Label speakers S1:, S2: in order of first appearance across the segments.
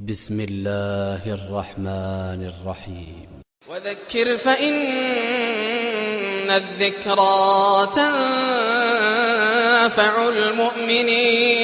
S1: بسم الله الرحمن الرحيم
S2: وذكر فإن الذكرى تنفع المؤمنين.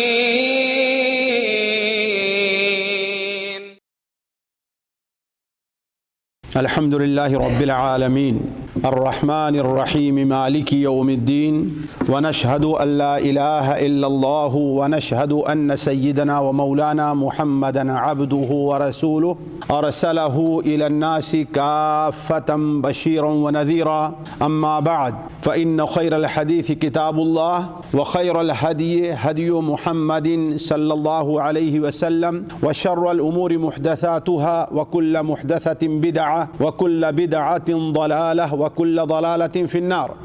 S3: الحمد لله رب العالمين الرحمن الرحيم مالك يوم الدين ونشهد أن لا إله إلا الله ونشهد أن سيدنا ومولانا محمدا عبده ورسوله أرسله إلى الناس كافة بشيرا ونذيرا. أما بعد فإن خير الحديث كتاب الله وخير الهدي هدي محمد صلى الله عليه وسلم وشر الأمور محدثاتها وكل محدثة بدعة وكل بدعة ضلالة وكل ضلالة في النار.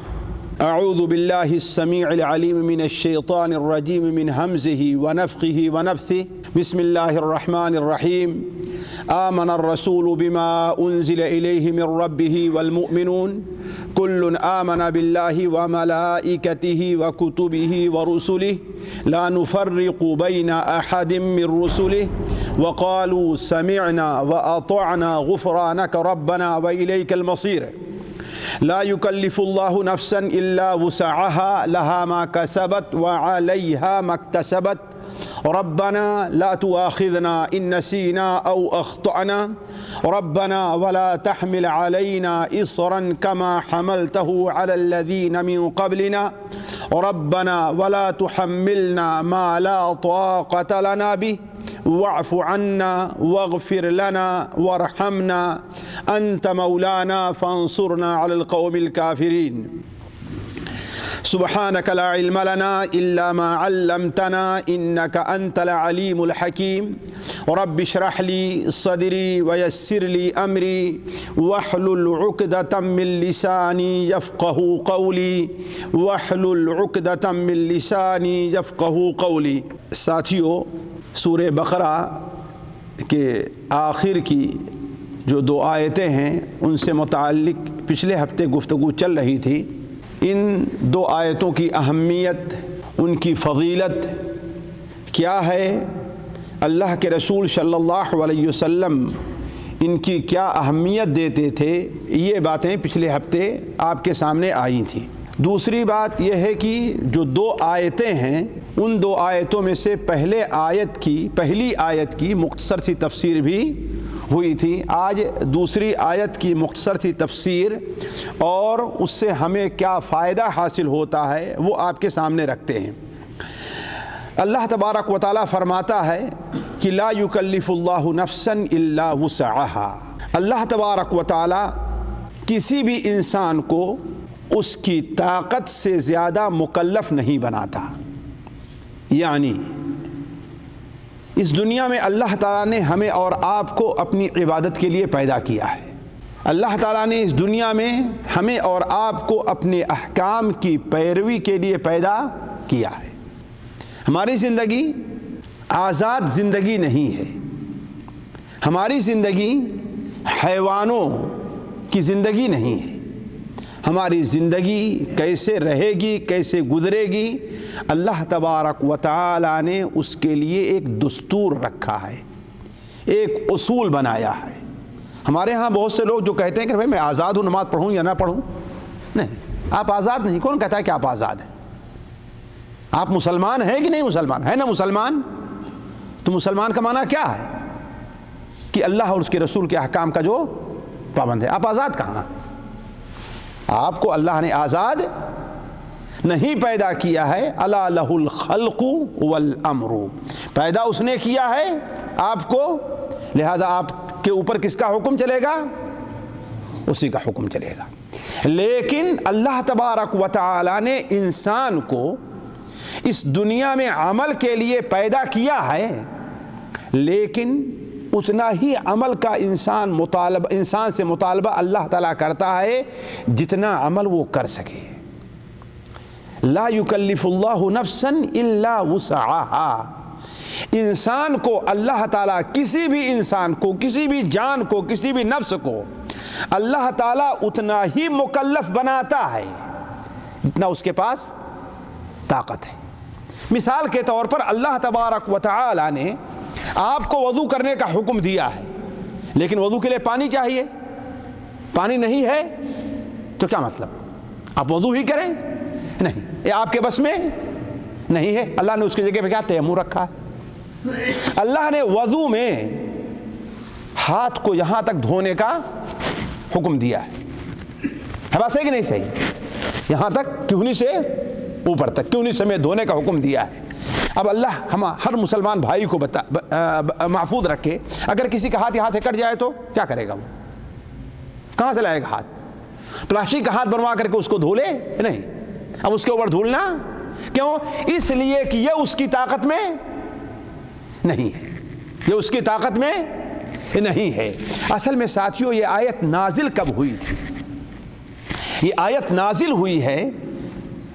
S3: أعوذ بالله السميع العليم من الشيطان الرجيم من همزه ونفخه ونفثه. بسم الله الرحمن الرحيم. آمن الرسول بما أنزل إليه من ربه والمؤمنون كل آمن بالله وملائكته وكتبه ورسله لا نفرق بين أحد من رسله وقالوا سمعنا وأطعنا غفرانك ربنا وإليك المصير. لا يكلف الله نفسا إلا وسعها لها ما كسبت وعليها ما اكتسبت. ربنا لا تؤاخذنا إن نسينا أو أخطأنا ربنا ولا تحمل علينا إصرا كما حملته على الذين من قبلنا ربنا ولا تحملنا ما لا طاقة لنا به واعف عنا واغفر لنا وارحمنا أنت مولانا فانصرنا على القوم الكافرين. سبحانك لا علم لنا إلا ما علمتنا إنك أنت العليم الحكيم. رب اشرح لي صدري ويسر لي أمري واحلل عقدة من لساني يفقه قولي واحلل عقدة من لساني يفقه قولي. ساتھیو، سورہ بقرہ کے آخر کی جو 2 آیتیں ہیں ان سے متعلق پچھلے ہفتے گفتگو چل رہی تھی. ان 2 آیتوں کی اہمیت، ان کی فضیلت کیا ہے، اللہ کے رسول صلی اللہ علیہ وسلم ان کی کیا اہمیت دیتے تھے، یہ باتیں پچھلے ہفتے آپ کے سامنے آئی تھیں. دوسری بات یہ ہے کہ جو 2 آیتیں ہیں ان 2 آیتوں میں سے پہلی آیت کی مختصر سی تفسیر بھی ہوئی تھی. آج دوسری آیت کی مختصر سی تفسیر اور اس سے ہمیں کیا فائدہ حاصل ہوتا ہے وہ آپ کے سامنے رکھتے ہیں. اللہ تبارک و تعالیٰ فرماتا ہے کہ لا یکلف اللہ نفسا الا وسعها. اللہ تبارک و تعالیٰ کسی بھی انسان کو اس کی طاقت سے زیادہ مکلف نہیں بناتا. یعنی اس دنیا میں اللہ تعالیٰ نے ہمیں اور آپ کو اپنی عبادت کے لیے پیدا کیا ہے. اللہ تعالیٰ نے اس دنیا میں ہمیں اور آپ کو اپنے احکام کی پیروی کے لیے پیدا کیا ہے. ہماری زندگی آزاد زندگی نہیں ہے. ہماری زندگی حیوانوں کی زندگی نہیں ہے. ہماری زندگی کیسے رہے گی، کیسے گزرے گی، اللہ تبارک و تعالی نے اس کے لیے ایک دستور رکھا ہے، ایک اصول بنایا ہے. ہمارے ہاں بہت سے لوگ جو کہتے ہیں کہ بھائی میں آزاد ہوں، نماز پڑھوں یا نہ پڑھوں. نہیں، آپ آزاد نہیں. کون کہتا ہے کہ آپ آزاد ہیں؟ آپ مسلمان ہیں کہ نہیں مسلمان ہے؟ نا مسلمان. تو مسلمان کا معنی کیا ہے؟ کہ اللہ اور اس کے رسول کے احکام کا جو پابند ہے. آپ آزاد کہاں؟ آپ کو اللہ نے آزاد نہیں پیدا کیا ہے. الا لہ الخلق والامر. پیدا اس نے کیا ہے آپ کو، لہذا آپ کے اوپر کس کا حکم چلے گا؟ اسی کا حکم چلے گا. لیکن اللہ تبارک و تعالی نے انسان کو اس دنیا میں عمل کے لیے پیدا کیا ہے، لیکن اتنا ہی عمل کا انسان سے مطالبہ اللہ تعالیٰ کرتا ہے جتنا عمل وہ کر سکے. لا یکلف اللہ نفسا الا وسعها. انسان کو اللہ تعالیٰ کسی بھی انسان کو، کسی بھی جان کو، کسی بھی نفس کو اللہ تعالیٰ اتنا ہی مکلف بناتا ہے جتنا اس کے پاس طاقت ہے. مثال کے طور پر اللہ تبارک و تعالی نے آپ کو وضو کرنے کا حکم دیا ہے، لیکن وضو کے لیے پانی چاہیے، پانی نہیں ہے تو کیا مطلب؟ آپ وضو ہی کریں؟ نہیں، یہ آپ کے بس میں نہیں ہے۔ اللہ نے اس کی جگہ پہ کیا تیمم رکھا ہے؟ اللہ نے وضو میں ہاتھ کو یہاں تک دھونے کا حکم دیا ہے بات صحیح کہ نہیں صحیح؟ یہاں تک کیونی سے اوپر تک کیونی سمیت دھونے کا حکم دیا ہے۔ اب اللہ ہر مسلمان بھائی کو محفوظ رکھے، اگر کسی کا ہاتھ یہاں سے کٹ جائے تو کیا کرے گا؟ وہ کہاں سے لائے گا ہاتھ؟ پلاسٹک کا ہاتھ بنوا کر کے اس کو دھو لے؟ نہیں، اب اس کے اوپر دھولنا کیوں؟ اس لیے کہ یہ اس کی طاقت میں نہیں ہے، یہ اس کی طاقت میں نہیں ہے۔ اصل میں ساتھیوں یہ آیت نازل کب ہوئی تھی؟ یہ آیت نازل ہوئی ہے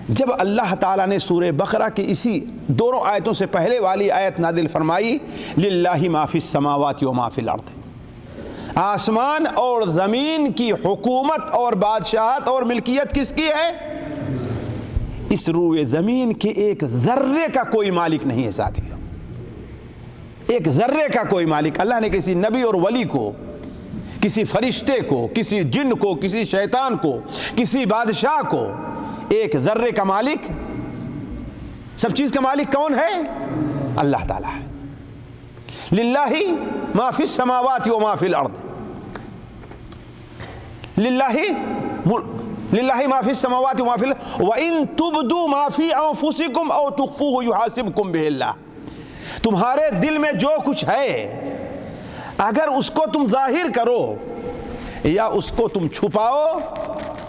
S3: جب اللہ تعالیٰ نے سورہ بقرہ کی اسی دونوں آیتوں سے پہلے والی آیت نازل فرمائی، للہ ما فی السماوات و ما فی الارض، آسمان اور زمین کی حکومت اور بادشاہت اور ملکیت کس کی ہے؟ اس روئے زمین کے ایک ذرے کا کوئی مالک نہیں ہے ساتھیوں، ایک ذرے کا کوئی مالک۔ اللہ نے کسی نبی اور ولی کو، کسی فرشتے کو، کسی جن کو، کسی شیطان کو، کسی بادشاہ کو ایک ذرے کا مالک، سب چیز کا مالک کون ہے؟ اللہ تعالیٰ ہے۔ للہ ما فی السماوات و ما فی الارض، للہ ما فی السماوات و ما فی الارض وَإِن تُبْدُوا مَا فِي أَنفُسِكُمْ أَوْ تُخْفُوهُ يُحَاسِبْكُم بِهِ اللَّهُ، تمہارے دل میں جو کچھ ہے اگر اس کو تم ظاہر کرو یا اس کو تم چھپاؤ،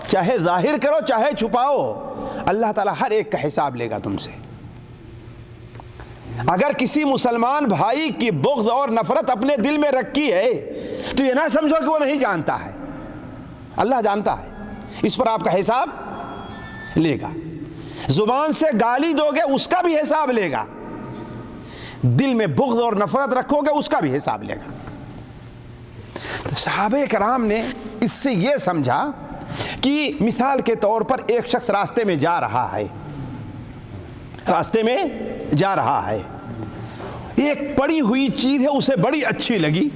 S3: چاہے ظاہر کرو چاہے چھپاؤ، اللہ تعالیٰ ہر ایک کا حساب لے گا تم سے۔ اگر کسی مسلمان بھائی کی بغض اور نفرت اپنے دل میں رکھی ہے تو یہ نہ سمجھو کہ وہ نہیں جانتا ہے، اللہ جانتا ہے، اس پر آپ کا حساب لے گا۔ زبان سے گالی دو گے اس کا بھی حساب لے گا، دل میں بغض اور نفرت رکھو گے اس کا بھی حساب لے گا۔ تو صحابہ کرام نے اس سے یہ سمجھا کہ مثال کے طور پر ایک شخص راستے میں جا رہا ہے، راستے میں جا رہا ہے، ایک پڑی ہوئی چیز ہے اسے بڑی اچھی لگی،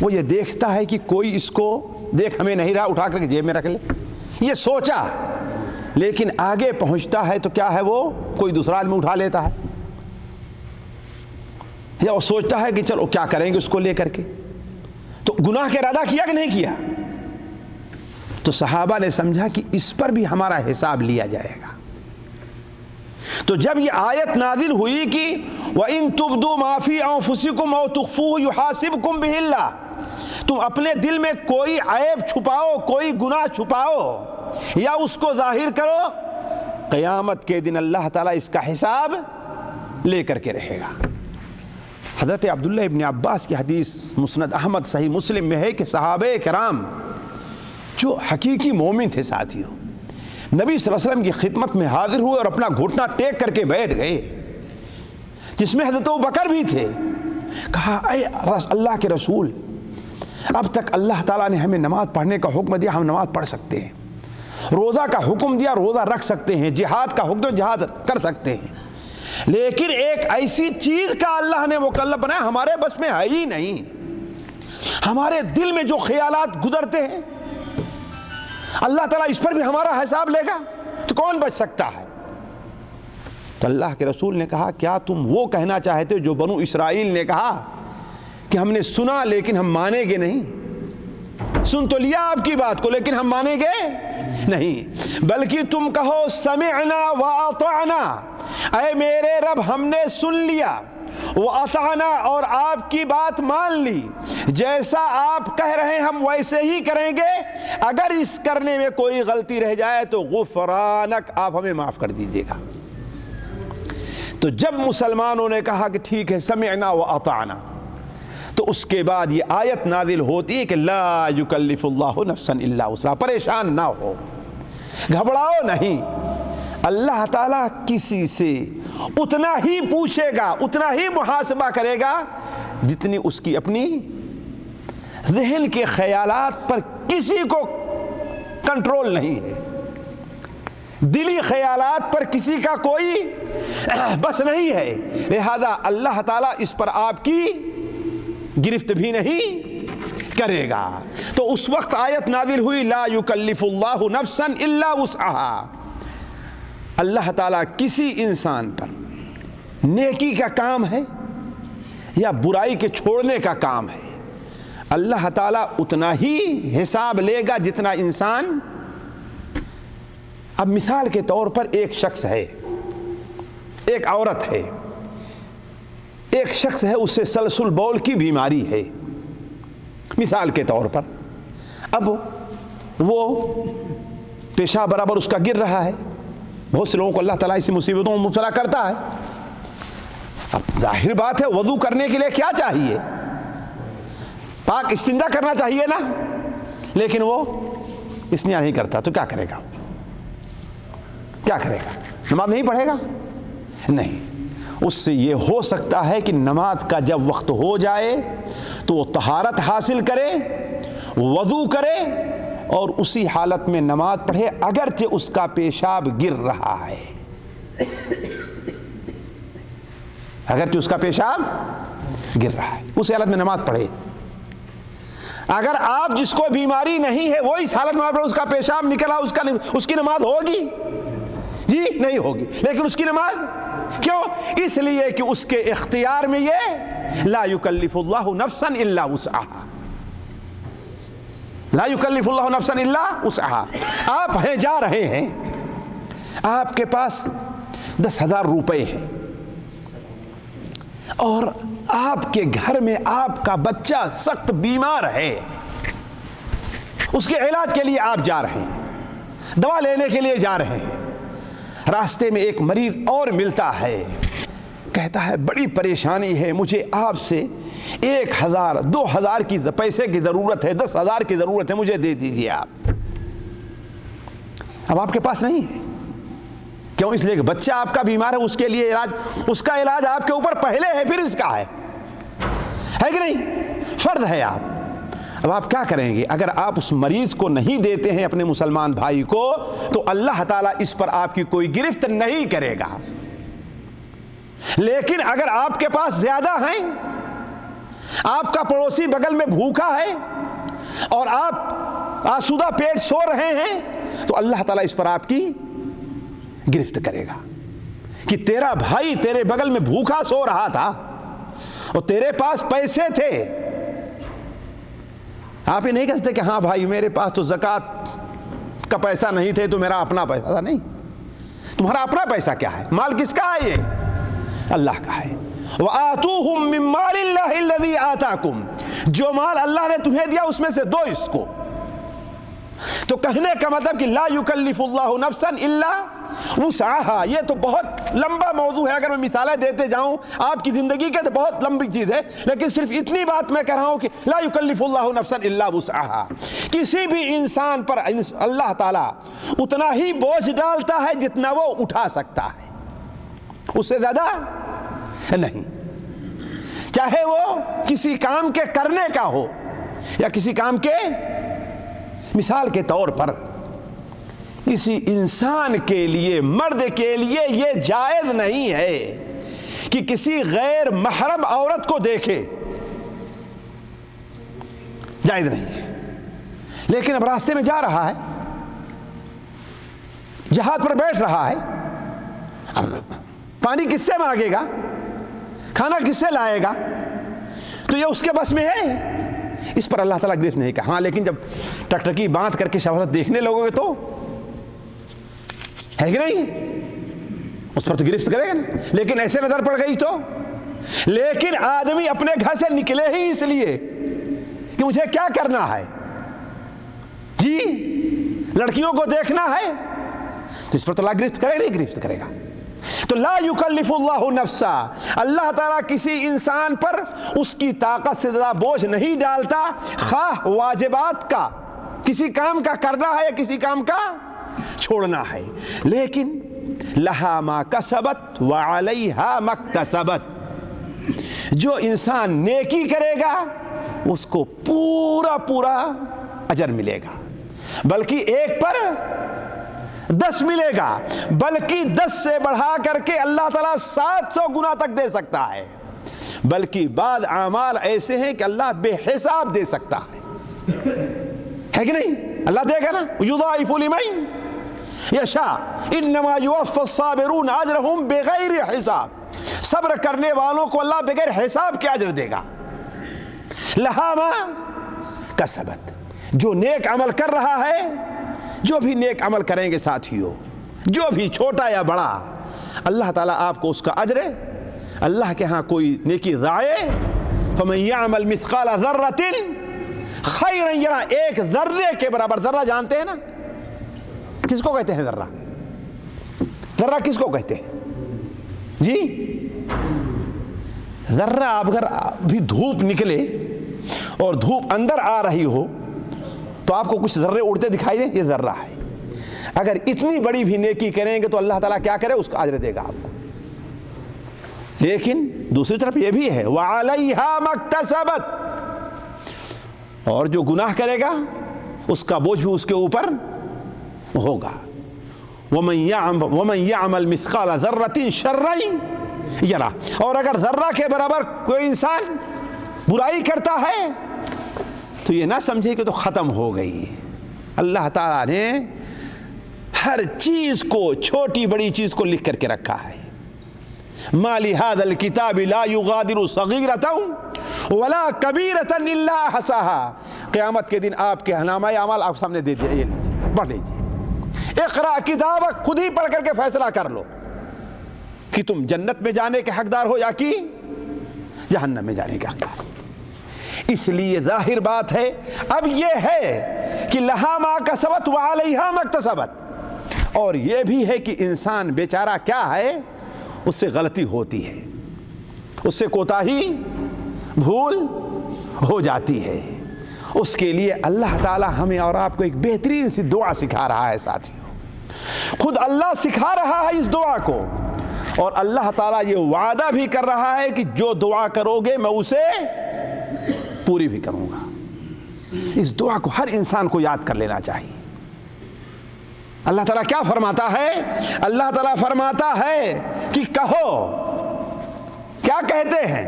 S3: وہ یہ دیکھتا ہے کہ کوئی اس کو دیکھ ہمیں نہیں رہا، اٹھا کر کے جیب میں رکھ لے، یہ سوچا، لیکن آگے پہنچتا ہے تو کیا ہے، وہ کوئی دوسرا آدمی اٹھا لیتا ہے، یا وہ سوچتا ہے کہ چلو کیا کریں گے اس کو لے کر کے، تو گناہ کا ارادہ کیا کہ نہیں کیا؟ تو صحابہ نے سمجھا کہ اس پر بھی ہمارا حساب لیا جائے گا۔ تو جب یہ آیت نازل ہوئی کہ وَإِن تُبْدُوا مَا فِي أَنفُسِكُمْ أَوْ تُخْفُوهُ يُحَاسِبْكُم بِهِ اللَّهُ، تم اپنے دل میں کوئی عیب چھپاؤ، کوئی گناہ چھپاؤ یا اس کو ظاہر کرو، قیامت کے دن اللہ تعالیٰ اس کا حساب لے کر کے رہے گا۔ حضرت عبداللہ ابن عباس کی حدیث مسند احمد صحیح مسلم میں ہے کہ صحابہ کرام جو حقیقی مومن تھے ساتھیوں، نبی صلی اللہ علیہ وسلم کی خدمت میں حاضر ہوئے اور اپنا گھٹنا ٹیک کر کے بیٹھ گئے، جس میں حضرت ابوبکر بھی تھے۔ کہا اے اللہ کے رسول، اب تک اللہ تعالیٰ نے ہمیں نماز پڑھنے کا حکم دیا، ہم نماز پڑھ سکتے ہیں، روزہ کا حکم دیا، روزہ رکھ سکتے ہیں، جہاد کا حکم دیا، جہاد کر سکتے ہیں، لیکن ایک ایسی چیز کا اللہ نے مکلف بنایا ہمارے بس میں ہے ہی نہیں، ہمارے دل میں جو خیالات گزرتے ہیں اللہ تعالیٰ اس پر بھی ہمارا حساب لے گا، تو کون بچ سکتا ہے؟ تو اللہ کے رسول نے کہا کیا تم وہ کہنا چاہتے ہو جو بنو اسرائیل نے کہا کہ ہم نے سنا لیکن ہم مانیں گے نہیں؟ سن تو لیا آپ کی بات کو لیکن ہم مانیں گے نہیں، بلکہ تم کہو سمعنا واطعنا، اے میرے رب ہم نے سن لیا، واطعنا اور آپ کی بات مان لی، جیسا آپ کہہ رہے ہیں ہم ویسے ہی کریں گے، اگر اس کرنے میں کوئی غلطی رہ جائے تو غفرانک، آپ ہمیں معاف کر دیجیے گا۔ تو جب مسلمانوں نے کہا کہ ٹھیک ہے سمعنا واطعنا، تو اس کے بعد یہ آیت نازل ہوتی ہے کہ لا یکلف اللہ نفسا الا وسعہا، پریشان نہ ہو، گھبراؤ نہیں، اللہ تعالیٰ کسی سے اتنا ہی پوچھے گا، اتنا ہی محاسبہ کرے گا جتنی اس کی اپنی ذہن کے خیالات پر کسی کو کنٹرول نہیں ہے۔ دلی خیالات پر کسی کا کوئی بس نہیں ہے، لہذا اللہ تعالیٰ اس پر آپ کی گرفت بھی نہیں کرے گا۔ تو اس وقت آیت نازل ہوئی لا یکلف اللہ نفسا الا وسعها۔ اللہ تعالیٰ کسی انسان پر نیکی کا کام ہے یا برائی کے چھوڑنے کا کام ہے، اللہ تعالیٰ اتنا ہی حساب لے گا جتنا انسان۔ اب مثال کے طور پر ایک شخص ہے، ایک عورت ہے، ایک شخص ہے، اسے سلسل بول کی بیماری ہے مثال کے طور پر۔ اب وہ پیشاب برابر اس کا گر رہا ہے، بہت سے لوگوں کو اللہ تعالیٰ اسی مصیبتوں میں مبتلا کرتا ہے۔ اب ظاہر بات ہے وضو کرنے کے لیے کیا چاہیے؟ پاک استنجا کرنا چاہیے نا، لیکن وہ استنجا نہیں کرتا تو کیا کرے گا؟ کیا کرے گا؟ نماز نہیں پڑھے گا؟ نہیں، اس سے یہ ہو سکتا ہے کہ نماز کا جب وقت ہو جائے تو وہ طہارت حاصل کرے، وضو کرے اور اسی حالت میں نماز پڑھے اگرچہ اس کا پیشاب گر رہا ہے، اگرچہ اس کا پیشاب گر رہا ہے، اسی حالت میں نماز پڑھے۔ اگر آپ جس کو بیماری نہیں ہے وہ اس حالت میں اس کا پیشاب نکلا، اس کی نماز ہوگی؟ جی نہیں ہوگی۔ لیکن اس کی نماز کیوں؟ اس لیے کہ اس کے اختیار میں یہ لا یکلف اللہ نفسا الا وسعها، لا یکلف اللہ نفسا الا وسعها۔ آپ ہیں، جا رہے ہیں، آپ کے پاس 10,000 روپے ہیں اور آپ کے گھر میں آپ کا بچہ سخت بیمار ہے، اس کے علاج کے لیے آپ جا رہے ہیں، دوا لینے کے لیے جا رہے ہیں، راستے میں ایک مریض اور ملتا ہے، کہتا ہے بڑی پریشانی ہے، مجھے آپ سے 1,000 2,000 کی پیسے کی ضرورت ہے، 10,000 کی ضرورت ہے، مجھے دے دیجیے آپ۔ اب آپ کے پاس نہیں ہے، کیوں؟ اس لیے کہ بچہ آپ کا بیمار ہے، اس کے لیے علاج، اس کا علاج آپ کے اوپر پہلے ہے، پھر اس کا ہے کہ نہیں؟ فرض ہے آپ۔ اب آپ کیا کریں گے؟ اگر آپ اس مریض کو نہیں دیتے ہیں اپنے مسلمان بھائی کو تو اللہ تعالیٰ اس پر آپ کی کوئی گرفت نہیں کرے گا، لیکن اگر آپ کے پاس زیادہ ہیں، آپ کا پڑوسی بغل میں بھوکا ہے اور آپ آسودہ پیٹ سو رہے ہیں تو اللہ تعالیٰ اس پر آپ کی گرفت کرے گا کہ تیرا بھائی تیرے بغل میں بھوکا سو رہا تھا اور تیرے پاس پیسے تھے۔ آپ یہ نہیں کہہ سکتے کہ ہاں بھائی میرے پاس تو زکوٰۃ کا پیسہ نہیں تھے تو میرا اپنا پیسہ تھا۔ نہیں، تمہارا اپنا پیسہ کیا ہے؟ مال کس کا ہے؟ یہ اللہ کا ہے۔ وَآتُوهُم مِّن مَّالِ اللَّهِ الَّذِي آتَاكُمْ، جو مال اللہ نے تمہیں دیا اس میں سے دو اس کو۔ تو کہنے کا مطلب کہ لا یکلف اللہ نفسا الا وسعها، یہ تو بہت لمبا موضوع ہے، اگر میں مثالیں دیتے جاؤں آپ کی زندگی کے تو بہت لمبی چیز ہے، لیکن صرف اتنی بات میں کہہ رہا ہوں کہ لا یکلف اللہ نفسا الا وسعها۔ کسی بھی انسان پر اللہ تعالیٰ اتنا ہی بوجھ ڈالتا ہے جتنا وہ اٹھا سکتا ہے، اس سے زیادہ نہیں، چاہے وہ کسی کام کے کرنے کا ہو یا کسی کام کے۔ مثال کے طور پر کسی انسان کے لیے، مرد کے لیے یہ جائز نہیں ہے کہ کسی غیر محرم عورت کو دیکھے، جائز نہیں ہے، لیکن اب راستے میں جا رہا ہے، جہاز پر بیٹھ رہا ہے، اب پانی کس سے مانگے گا؟ کھانا کس سے لائے گا؟ تو یہ اس کے بس میں ہے، اس پر اللہ تعالیٰ گرفت نہیں کہا۔ ہاں لیکن جب ٹکٹکی باندھ کر کے شہرت دیکھنے لوگوں گے تو ہے کہ نہیں، اس پر تو گرفت کرے گا نا، لیکن ایسے نظر پڑ گئی تو۔ لیکن آدمی اپنے گھر سے نکلے ہی اس لیے کہ مجھے کیا کرنا ہے، جی لڑکیوں کو دیکھنا ہے، تو اس پر تو اللہ گرفت کرے نہیں، گرفت کرے گا۔ تو لا یکلف اللہ نفسا، اللہ تعالیٰ کسی انسان پر اس کی طاقت سے زیادہ بوجھ نہیں ڈالتا، خواہ واجبات کا کسی کام کا کرنا ہے یا کسی کام کا چھوڑنا ہے، لیکن لہا ما کسبت وعلیہا ما اکتسبت، جو انسان نیکی کرے گا اس کو پورا پورا اجر ملے گا، بلکہ ایک پر 10 ملے گا، بلکہ 10 سے بڑھا کر کے اللہ تعالیٰ 700 گنا تک دے سکتا ہے، بلکہ بعض اعمال ایسے ہیں کہ اللہ بے حساب دے سکتا ہے کہ نہیں؟ اللہ دے گا نا، یضاعف لمن یشاء انما یوفی الصابرون اجرهم بغیر حساب، صبر کرنے والوں کو اللہ بغیر حساب کے اجر دے گا۔ لہا ما کسبت، جو نیک عمل کر رہا ہے، جو بھی نیک عمل کریں گے ساتھیوں، جو بھی چھوٹا یا بڑا، اللہ تعالیٰ آپ کو اس کا اجر، اللہ کے ہاں کوئی نیکی ضائع، فمن یعمل مثقال ذرۃ خیرا یرہ، ایک ذرے کے برابر، ذرہ جانتے ہیں نا کس کو کہتے ہیں؟ ذرہ، ذرہ کس کو کہتے ہیں جی؟ ذرہ اگر بھی دھوپ نکلے اور دھوپ اندر آ رہی ہو تو آپ کو کچھ ذرے اڑتے دکھائی دیں، یہ ذرہ ہے۔ اگر اتنی بڑی بھی نیکی کریں گے تو اللہ تعالیٰ کیا کرے؟ اس کا اجر دے گا آپ کو۔ لیکن دوسری طرف یہ بھی ہے وَعَلَيْهَا مَكْتَسَبَتْ، اور جو گناہ کرے گا اس کا بوجھ بھی اس کے اوپر ہوگا۔ وَمَنْ يَعْمَلْ مِثْقَالَ ذَرَّةٍ شَرًّا يَرَهُ، اور اگر ذرہ کے برابر کوئی انسان برائی کرتا ہے تو یہ نہ سمجھے کہ تو ختم ہو گئی۔ اللہ تعالیٰ نے ہر چیز کو، چھوٹی بڑی چیز کو لکھ کر کے رکھا ہے۔ مَا لِهَذَا الْكِتَابِ لَا يُغَادِرُ صَغِيرَةً وَلَا كَبِيرَةً إِلَّا أَحْصَاهَا، قیامت کے دن آپ کے نامہ اعمال آپ سامنے دے دیا، یہ لیجیے پڑھ لیجیے، اقرأ کتابک، خود ہی پڑھ کر کے فیصلہ کر لو کہ تم جنت میں جانے کے حقدار ہو یا کہ جہنم میں جانے کے حقدار ہو۔ اس لیے ظاہر بات ہے اب یہ ہے کہ لہا ما کسبت وعلیہا ما اکتسبت، اور یہ بھی ہے کہ انسان بیچارہ کیا ہے، اس سے غلطی ہوتی ہے، اس سے کوتاہی، بھول ہو جاتی ہے۔ اس کے لیے اللہ تعالی ہمیں اور آپ کو ایک بہترین سی دعا سکھا رہا ہے ساتھیوں، خود اللہ سکھا رہا ہے اس دعا کو، اور اللہ تعالیٰ یہ وعدہ بھی کر رہا ہے کہ جو دعا کرو گے میں اسے پوری بھی کروں گا۔ اس دعا کو ہر انسان کو یاد کر لینا چاہیے۔ اللہ تعالیٰ کیا فرماتا ہے؟ اللہ تعالیٰ فرماتا ہے کہ کہو، کیا کہتے ہیں؟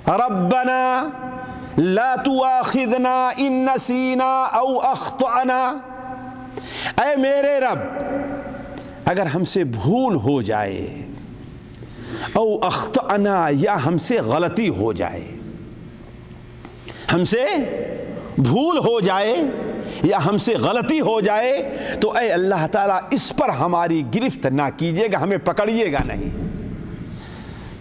S3: ربنا لا تؤاخذنا ان نسینا او اخطأنا، اے میرے رب اگر ہم سے بھول ہو جائے، او اخطأنا، یا ہم سے غلطی ہو جائے، ہم سے بھول ہو جائے یا ہم سے غلطی ہو جائے تو اے اللہ تعالیٰ اس پر ہماری گرفت نہ کیجیے گا، ہمیں پکڑیے گا نہیں۔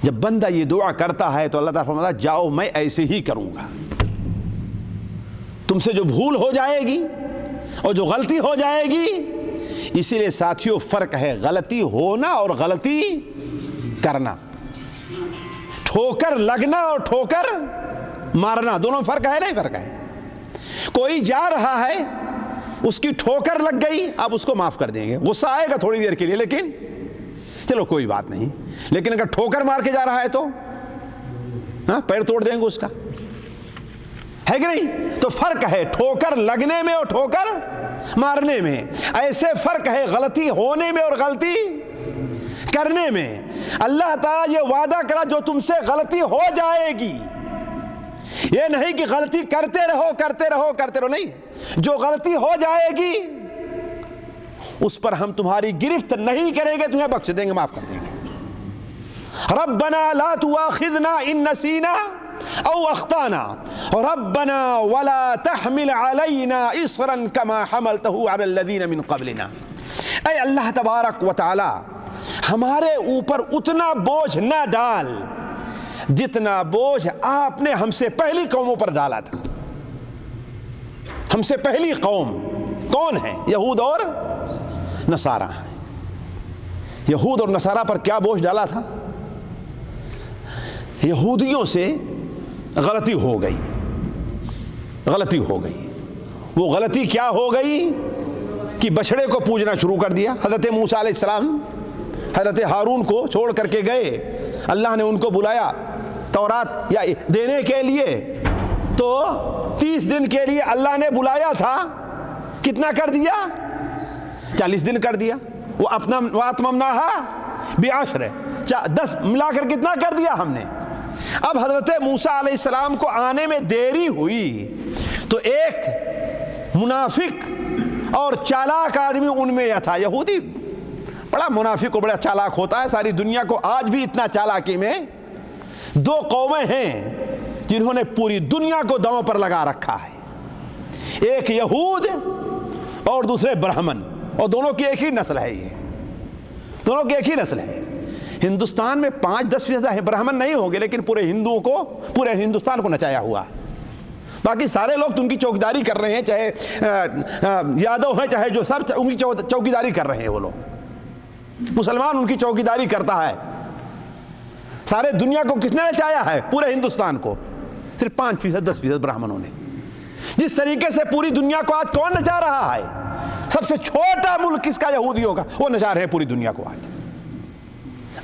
S3: جب بندہ یہ دعا کرتا ہے تو اللہ تعالیٰ فرماتا ہے جاؤ میں ایسے ہی کروں گا، تم سے جو بھول ہو جائے گی اور جو غلطی ہو جائے گی۔ اسی لیے ساتھیوں فرق ہے غلطی ہونا اور غلطی کرنا، ٹھوکر لگنا اور ٹھوکر مارنا، دونوں فرق ہے نہیں؟ فرق ہے۔ کوئی جا رہا ہے، اس کی ٹھوکر لگ گئی، آپ اس کو معاف کر دیں گے، غصہ آئے گا تھوڑی دیر کے لیے لیکن چلو کوئی بات نہیں، لیکن اگر ٹھوکر مار کے جا رہا ہے تو پیر توڑ دیں گے اس کا، ہے کہ نہیں؟ تو فرق ہے ٹھوکر لگنے میں اور ٹھوکر مارنے میں۔ ایسے فرق ہے غلطی ہونے میں اور غلطی کرنے میں۔ اللہ تعالیٰ یہ وعدہ کرا جو تم سے غلطی ہو جائے گی، یہ نہیں کہ غلطی کرتے رہو کرتے رہو کرتے رہو، نہیں، جو غلطی ہو جائے گی اس پر ہم تمہاری گرفت نہیں کریں گے، تمہیں بخش دیں گے، معاف کر دیں گے۔ ربنا لا تؤاخذنا ان نسینا او اخطانا ربنا ولا تحمل علينا اصرا كما حملته على الذين من قبلنا، اے اللہ تبارک و تعالی ہمارے اوپر اتنا بوجھ نہ ڈال جتنا بوجھ آپ نے ہم سے پہلی قوموں پر ڈالا تھا۔ ہم سے پہلی قوم کون ہے؟ یہود اور نصارہ ہیں۔ یہود اور نصارہ پر کیا بوجھ ڈالا تھا؟ یہودیوں سے غلطی ہو گئی، غلطی ہو گئی۔ وہ غلطی کیا ہو گئی کہ بچھڑے کو پوجنا شروع کر دیا۔ حضرت موسیٰ علیہ السلام حضرت ہارون کو چھوڑ کر کے گئے، اللہ نے ان کو بلایا تورات یا دینے کے لیے، تو 30 دن کے لیے اللہ نے بلایا تھا، کتنا کر دیا؟ 40 دن کر دیا. وہ اپنا واتممناہا بعشر، 10 ملا کر کتنا کر دیا ہم نے. اب حضرت موسیٰ علیہ السلام کو آنے میں دیری ہوئی تو ایک منافق اور چالاک آدمی ان میں یہ تھا. یہودی بڑا منافق اور بڑا چالاک ہوتا ہے. ساری دنیا کو آج بھی اتنا چالاکی میں 2 قومیں ہیں جنہوں نے پوری دنیا کو داؤں پر لگا رکھا ہے. ایک یہود اور دوسرے برہمن، اور دونوں کی ایک ہی نسل ہے. یہ دونوں کی ایک ہی نسل ہے. ہندوستان میں 5-10% برہمن نہیں ہوں گے، لیکن پورے ہندوؤں کو، پورے ہندوستان کو نچایا ہوا ہے. باقی سارے لوگ تو ان کی چوکیداری کر رہے ہیں، چاہے یادو ہیں چاہے جو سب، ان کی چوکیداری کر رہے ہیں. وہ لوگ مسلمان ان کی چوکیداری کرتا ہے. سارے دنیا کو کس نے نچایا ہے؟ پورے ہندوستان کو. صرف 5%-10% برہمنوں نے. جس طریقے سے پوری دنیا کو آج کون نچا رہا ہے؟ سب سے چھوٹا ملک کس کا؟ یہودیوں کا. وہ نچا رہے ہیں پوری دنیا کو. آج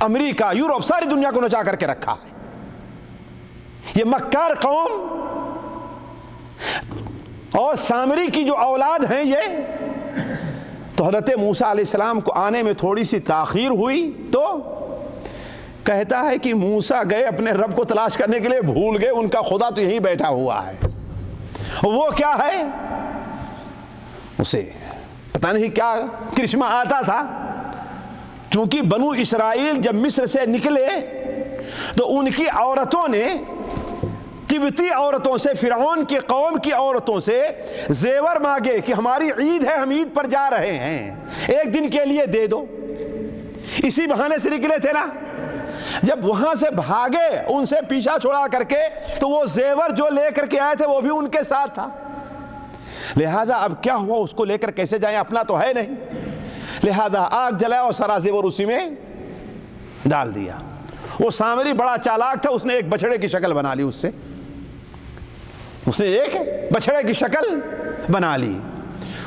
S3: امریکہ، یورپ، ساری دنیا کو نچا کر کے رکھا ہے. یہ مکار قوم اور سامری کی جو اولاد ہیں یہ. تو حضرت موسیٰ علیہ السلام کو آنے میں تھوڑی سی تاخیر ہوئی تو کہتا ہے کہ موسیٰ گئے اپنے رب کو تلاش کرنے کے لیے، بھول گئے ان کا خدا تو یہیں بیٹھا ہوا ہے. وہ کیا ہے؟ اسے پتہ نہیں کیا کرشمہ آتا تھا. چونکہ بنو اسرائیل جب مصر سے نکلے تو ان کی عورتوں نے قبطی عورتوں سے، فرعون کی قوم کی عورتوں سے زیور مانگے کہ ہماری عید ہے، ہم عید پر جا رہے ہیں، 1 دن کے لیے دے دو. اسی بہانے سے نکلے تھے نا. جب وہاں سے بھاگے ان سے پیچھا چھوڑا کر کے تو وہ زیور جو لے کر کے آئے تھے وہ بھی ان کے ساتھ تھا. لہذا اب کیا ہوا؟ اس کو لے کر کیسے جائیں؟ اپنا تو ہے نہیں. لہذا آگ جلایا اور سارا زیور اسی میں ڈال دیا. وہ سامری بڑا چالاک تھا، اس نے ایک بچڑے کی شکل بنا لی. اس نے ایک بچڑے کی شکل بنا لی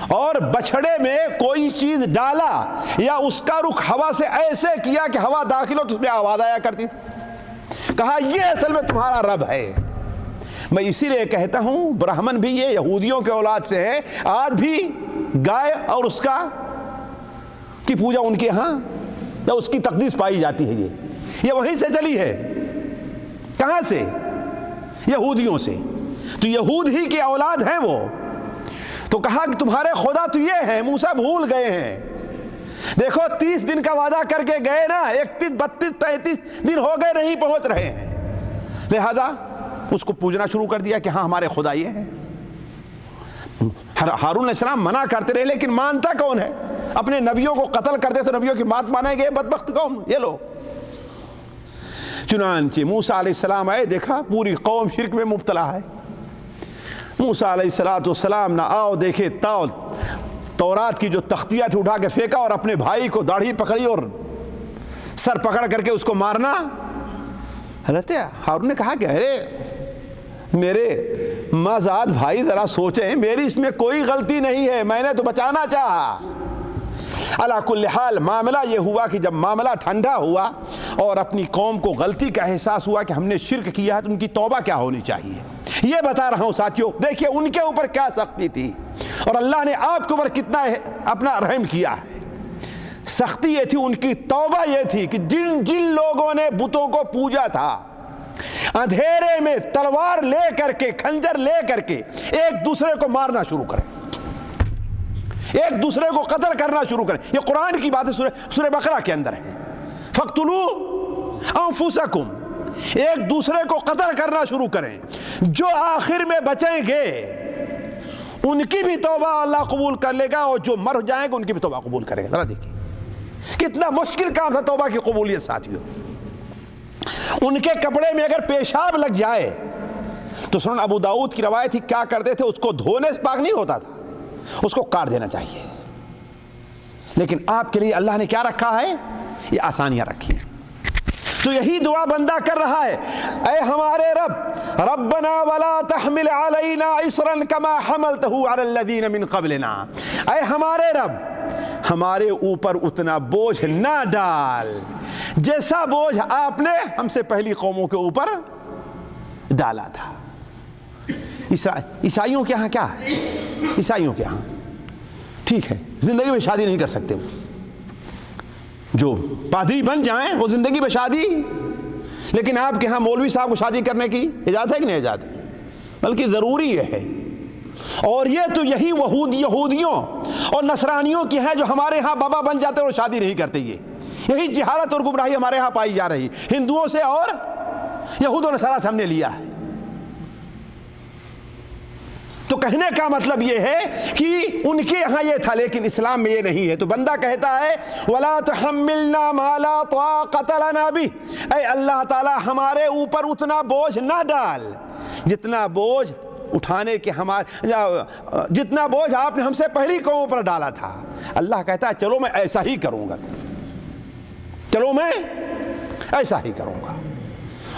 S3: اور بچڑے میں کوئی چیز ڈالا یا اس کا رخ ہوا سے ایسے کیا کہ ہوا داخل ہو تو اس میں آواز آیا کرتی تھی. کہا یہ اصل میں تمہارا رب ہے. میں اسی لیے کہتا ہوں برہمن بھی یہ یہودیوں کے اولاد سے ہے. آج بھی گائے اور اس کا کی پوجا ان کے ہاں یا اس کی تقدیس پائی جاتی ہے. یہ وہیں سے چلی ہے. کہاں سے؟ یہودیوں سے. تو یہود ہی کی اولاد ہیں وہ. تو کہا کہ تمہارے خدا تو یہ ہے. موسیٰ بھول گئے ہیں. دیکھو 30 دن کا وعدہ کر کے گئے نا، 31 32 33 دن ہو گئے نہیں پہنچ رہے ہیں. لہذا اس کو پوجنا شروع کر دیا کہ ہاں ہمارے خدا یہ ہے. ہارون علیہ السلام منع کرتے رہے لیکن مانتا کون ہے؟ اپنے نبیوں کو قتل کرتے تو نبیوں کی بات مانیں گے بدبخت قوم یہ لوگ. چنانچہ موسیٰ علیہ السلام آئے، دیکھا پوری قوم شرک میں مبتلا ہے. موسیٰ علیہ السلام نہ آؤ دیکھے تورات کی جو تختیاں تھی اٹھا کے پھینکا اور اپنے بھائی کو داڑھی پکڑی اور سر پکڑ کر کے اس کو مارنا. حضرت ہارون نے کہا کہ ارے میرے مازاد بھائی ذرا سوچیں، میری اس میں کوئی غلطی نہیں ہے، میں نے تو بچانا چاہا. علی کل حال معاملہ یہ ہوا کہ جب معاملہ ٹھنڈا ہوا اور اپنی قوم کو غلطی کا احساس ہوا کہ ہم نے شرک کیا ہے تو ان کی توبہ کیا ہونی چاہیے. یہ بتا رہا ہوں ساتھیوں، دیکھیے ان کے اوپر کیا سختی تھی اور اللہ نے آپ کے اوپر کتنا اپنا رحم کیا ہے. سختی یہ تھی، ان کی توبہ یہ تھی کہ جن لوگوں نے بتوں کو پوجا تھا، اندھیرے میں تلوار لے کر کے، خنجر لے کر کے ایک دوسرے کو مارنا شروع کریں، ایک دوسرے کو قتل کرنا شروع کریں. یہ قرآن کی بات ہے، سورہ بقرہ کے اندر ہے. فَاقْتُلُوا أَنفُسَكُمْ، ایک دوسرے کو قتل کرنا شروع کریں. جو آخر میں بچیں گے ان کی بھی توبہ اللہ قبول کر لے گا اور جو مر جائیں گے ان کی بھی توبہ قبول کرے گا. ذرا دیکھیے کتنا مشکل کام تھا توبہ کی قبولیت ساتھیوں. ان کے کپڑے میں اگر پیشاب لگ جائے تو سنن ابو داؤد کی روایت ہی کیا کرتے تھے، اس کو دھونے سے پاک نہیں ہوتا تھا، اس کو کاٹ دینا چاہیے. لیکن آپ کے لیے اللہ نے کیا رکھا ہے؟ یہ آسانیاں رکھی. تو یہی دعا بندہ کر رہا ہے، اے ہمارے رب، ربنا ولا تحمل علینا اصرا کما حملتہ علی الذین من قبلنا، اے ہمارے رب ہمارے اوپر اتنا بوجھ نہ ڈال جیسا بوجھ آپ نے ہم سے پہلی قوموں کے اوپر ڈالا تھا. عیسائیوں کے ہاں کیا ہے؟ عیسائیوں کے ہاں ٹھیک ہے، زندگی میں شادی نہیں کر سکتے، وہ جو پادری بن جائیں وہ زندگی میں شادی، لیکن آپ کے ہاں مولوی صاحب کو شادی کرنے کی اجازت ہے کہ نہیں اجازت ہے؟ بلکہ ضروری یہ ہے. اور یہ تو یہی یہودیوں اور نصرانیوں کی ہے جو ہمارے ہاں بابا بن جاتے ہیں اور شادی نہیں کرتے. یہی جہالت اور گمراہی ہمارے ہاں پائی جا رہی ہندوؤں سے اور یہود و نصارہ سے ہم نے لیا ہے. تو کہنے کا مطلب یہ ہے کہ ان کے ہاں یہ تھا لیکن اسلام میں یہ نہیں ہے. تو بندہ کہتا ہے وَلَا تُحَمِّلْنَا مَا لَا طَاقَةَ لَنَا بِهِ، اے اللہ تعالی ہمارے اوپر اتنا بوجھ نہ ڈال جتنا بوجھ اٹھانے کے جتنا بوجھ آپ نے ہم سے پہلی قوموں پر ڈالا تھا. اللہ کہتا ہے چلو میں ایسا ہی کروں گا، چلو میں ایسا ہی کروں گا.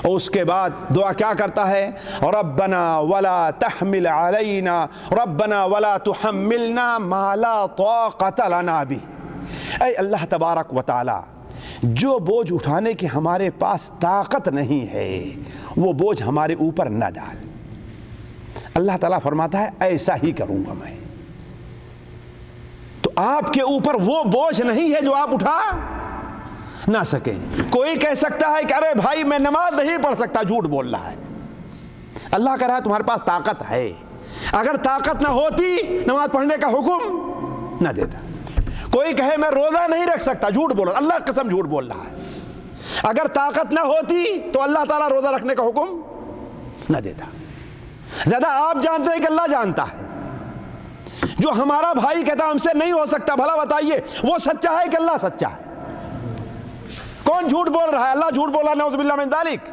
S3: اور اس کے بعد دعا کیا کرتا ہے؟ ربنا ولا تحمل علینا ربنا ولا تحملنا ما لا طاقة لنا به، اے اللہ تبارک و تعالی جو بوجھ اٹھانے کی ہمارے پاس طاقت نہیں ہے وہ بوجھ ہمارے اوپر نہ ڈال. اللہ تعالیٰ فرماتا ہے ایسا ہی کروں گا میں. تو آپ کے اوپر وہ بوجھ نہیں ہے جو آپ اٹھا نہ سکیں. کوئی کہہ سکتا ہے کہ ارے بھائی میں نماز نہیں پڑھ سکتا، جھوٹ بول رہا ہے. اللہ کہہ رہا ہے تمہارے پاس طاقت ہے، اگر طاقت نہ ہوتی نماز پڑھنے کا حکم نہ دیتا. کوئی کہے میں روزہ نہیں رکھ سکتا، جھوٹ بول رہا، اللہ قسم جھوٹ بول رہا ہے. اگر طاقت نہ ہوتی تو اللہ تعالیٰ روزہ رکھنے کا حکم نہ دیتا. زیادہ آپ جانتے ہیں کہ اللہ جانتا ہے. جو ہمارا بھائی کہتا ہم سے نہیں ہو سکتا، بھلا بتائیے وہ سچا ہے کہ اللہ سچا ہے؟ کون جھوٹ بول رہا ہے؟ اللہ جھوٹ بول رہا ہے، نعوذ باللہ من ذالک.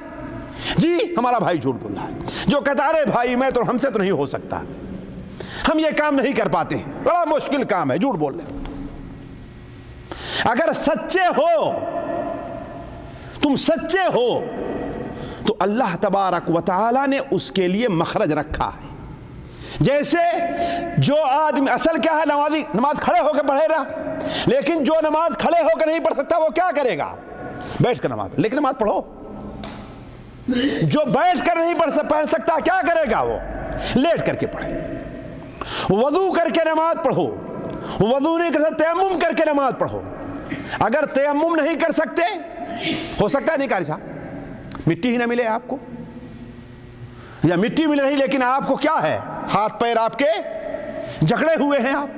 S3: جی ہمارا بھائی جھوٹ بول رہا ہے جو کہتا ارے بھائی ہم سے تو نہیں ہو سکتا، ہم یہ کام نہیں کر پاتے ہیں، بڑا مشکل کام ہے، جھوٹ بول رہے. اگر سچے ہو، تم سچے ہو تو اللہ تبارک و تعالی نے اس کے لیے مخرج رکھا ہے. جیسے جو آدمی اصل کیا ہے، نماز کھڑے ہو کے پڑھے رہا، لیکن جو نماز کھڑے ہو کے نہیں پڑھ سکتا وہ کیا کرے گا؟ بیٹھ کر نماز. لیکن نماز پڑھو. جو بیٹھ کر نہیں پڑھ سکتا کیا کرے گا؟ وہ لیٹ کر کے پڑھے. وضو کر کے نماز پڑھو. وضو نہیں کر سکتے تیمم کر کے نماز پڑھو. اگر تیمم نہیں کر سکتے، ہو سکتا ہے نہیں قاری صاحب مٹی ہی نہ ملے آپ کو، یا مٹی مل رہی لیکن آپ کو کیا ہے، ہاتھ پیر آپ کے جکڑے ہوئے ہیں. آپ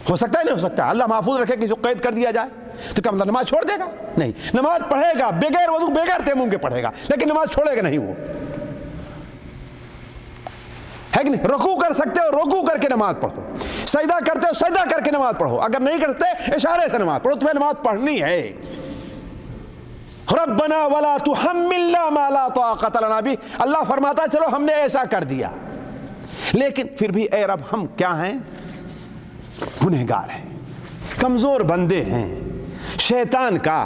S3: ہو سکتا ہے نہیں ہو سکتا، اللہ محفوظ رکھے کسی کو قید کر دیا جائے تو کیا مطلب نماز چھوڑ دے گا؟ نہیں، نماز پڑھے گا بغیر وضو بغیر تیمم کے پڑھے گا، لیکن نماز چھوڑے گا نہیں. وہ ہے کہ نہیں؟ رکوع کر سکتے ہو رکوع کر کے نماز پڑھو، سجدہ کرتے ہو سجدہ کر کے نماز پڑھو. اگر نہیں کرتے اشارے سے نماز پڑھو. تمہیں نماز پڑھنی ہے. ربنا ولا تحملنا ما لا طاقة لنا به، اللہ فرماتا ہے چلو ہم نے ایسا کر دیا، لیکن پھر بھی اے رب ہم کیا ہیں؟ گنہگار ہیں، کمزور بندے ہیں. شیطان کا،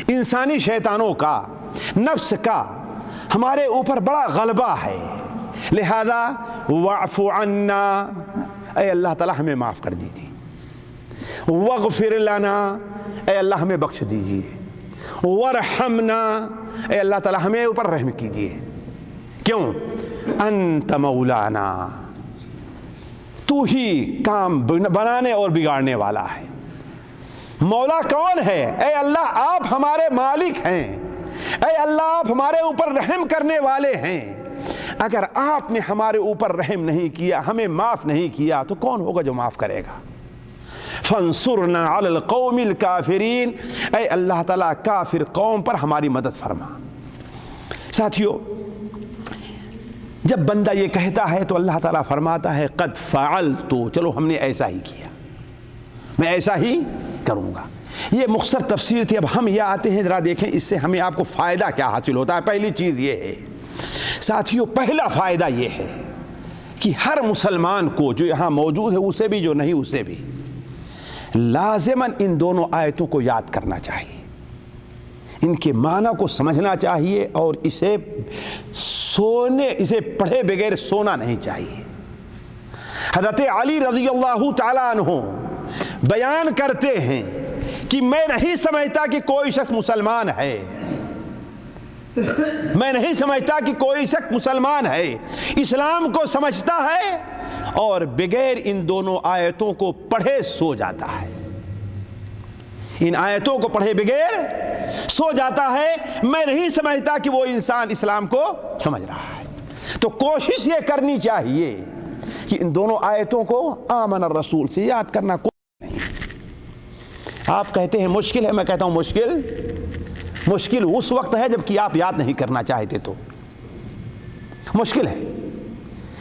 S3: انسانی شیطانوں کا، نفس کا ہمارے اوپر بڑا غلبہ ہے. لہذا واعف عنا، اے اللہ تعالی ہمیں معاف کر دیجیے. واغفر لنا، اے اللہ ہمیں بخش دیجیے. ورحمنا، اے اللہ تعالی ہمیں اوپر رحم کیجیے. کیوں؟ انت مولانا، تو ہی کام بنانے اور بگاڑنے والا ہے. مولا کون ہے؟ اے اللہ آپ ہمارے مالک ہیں. اے اللہ آپ ہمارے اوپر رحم کرنے والے ہیں. اگر آپ نے ہمارے اوپر رحم نہیں کیا، ہمیں معاف نہیں کیا، تو کون ہوگا جو معاف کرے گا؟ فانصرنا علی القوم الکافرین، اے اللہ تعالیٰ کافر قوم پر ہماری مدد فرما. ساتھیو، جب بندہ یہ کہتا ہے تو اللہ تعالیٰ فرماتا ہے قد فعلت، چلو ہم نے ایسا ہی کیا، میں ایسا ہی کروں گا. یہ مختصر تفسیر تھی. اب ہم یہ آتے ہیں، ذرا دیکھیں اس سے ہمیں آپ کو فائدہ کیا حاصل ہوتا ہے. پہلی چیز یہ ہے ساتھیو، پہلا فائدہ یہ ہے کہ ہر مسلمان کو جو یہاں موجود ہے، اسے بھی جو نہیں اسے بھی لازماً ان دونوں آیتوں کو یاد کرنا چاہیے، ان کے معنی کو سمجھنا چاہیے، اور اسے پڑھے بغیر سونا نہیں چاہیے. حضرت علی رضی اللہ تعالیٰ عنہ بیان کرتے ہیں کہ میں نہیں سمجھتا کہ کوئی شخص مسلمان ہے، میں نہیں سمجھتا کہ کوئی شخص مسلمان ہے، اسلام کو سمجھتا ہے اور بغیر ان دونوں آیتوں کو پڑھے سو جاتا ہے، ان آیتوں کو پڑھے بغیر سو جاتا ہے، میں نہیں سمجھتا کہ وہ انسان اسلام کو سمجھ رہا ہے۔ تو کوشش یہ کرنی چاہیے کہ ان دونوں آیتوں کو آمن الرسول سے یاد کرنا کوئی نہیں۔ آپ کہتے ہیں مشکل ہے، میں کہتا ہوں مشکل اس وقت ہے جب کہ آپ یاد نہیں کرنا چاہتے، تو مشکل ہے،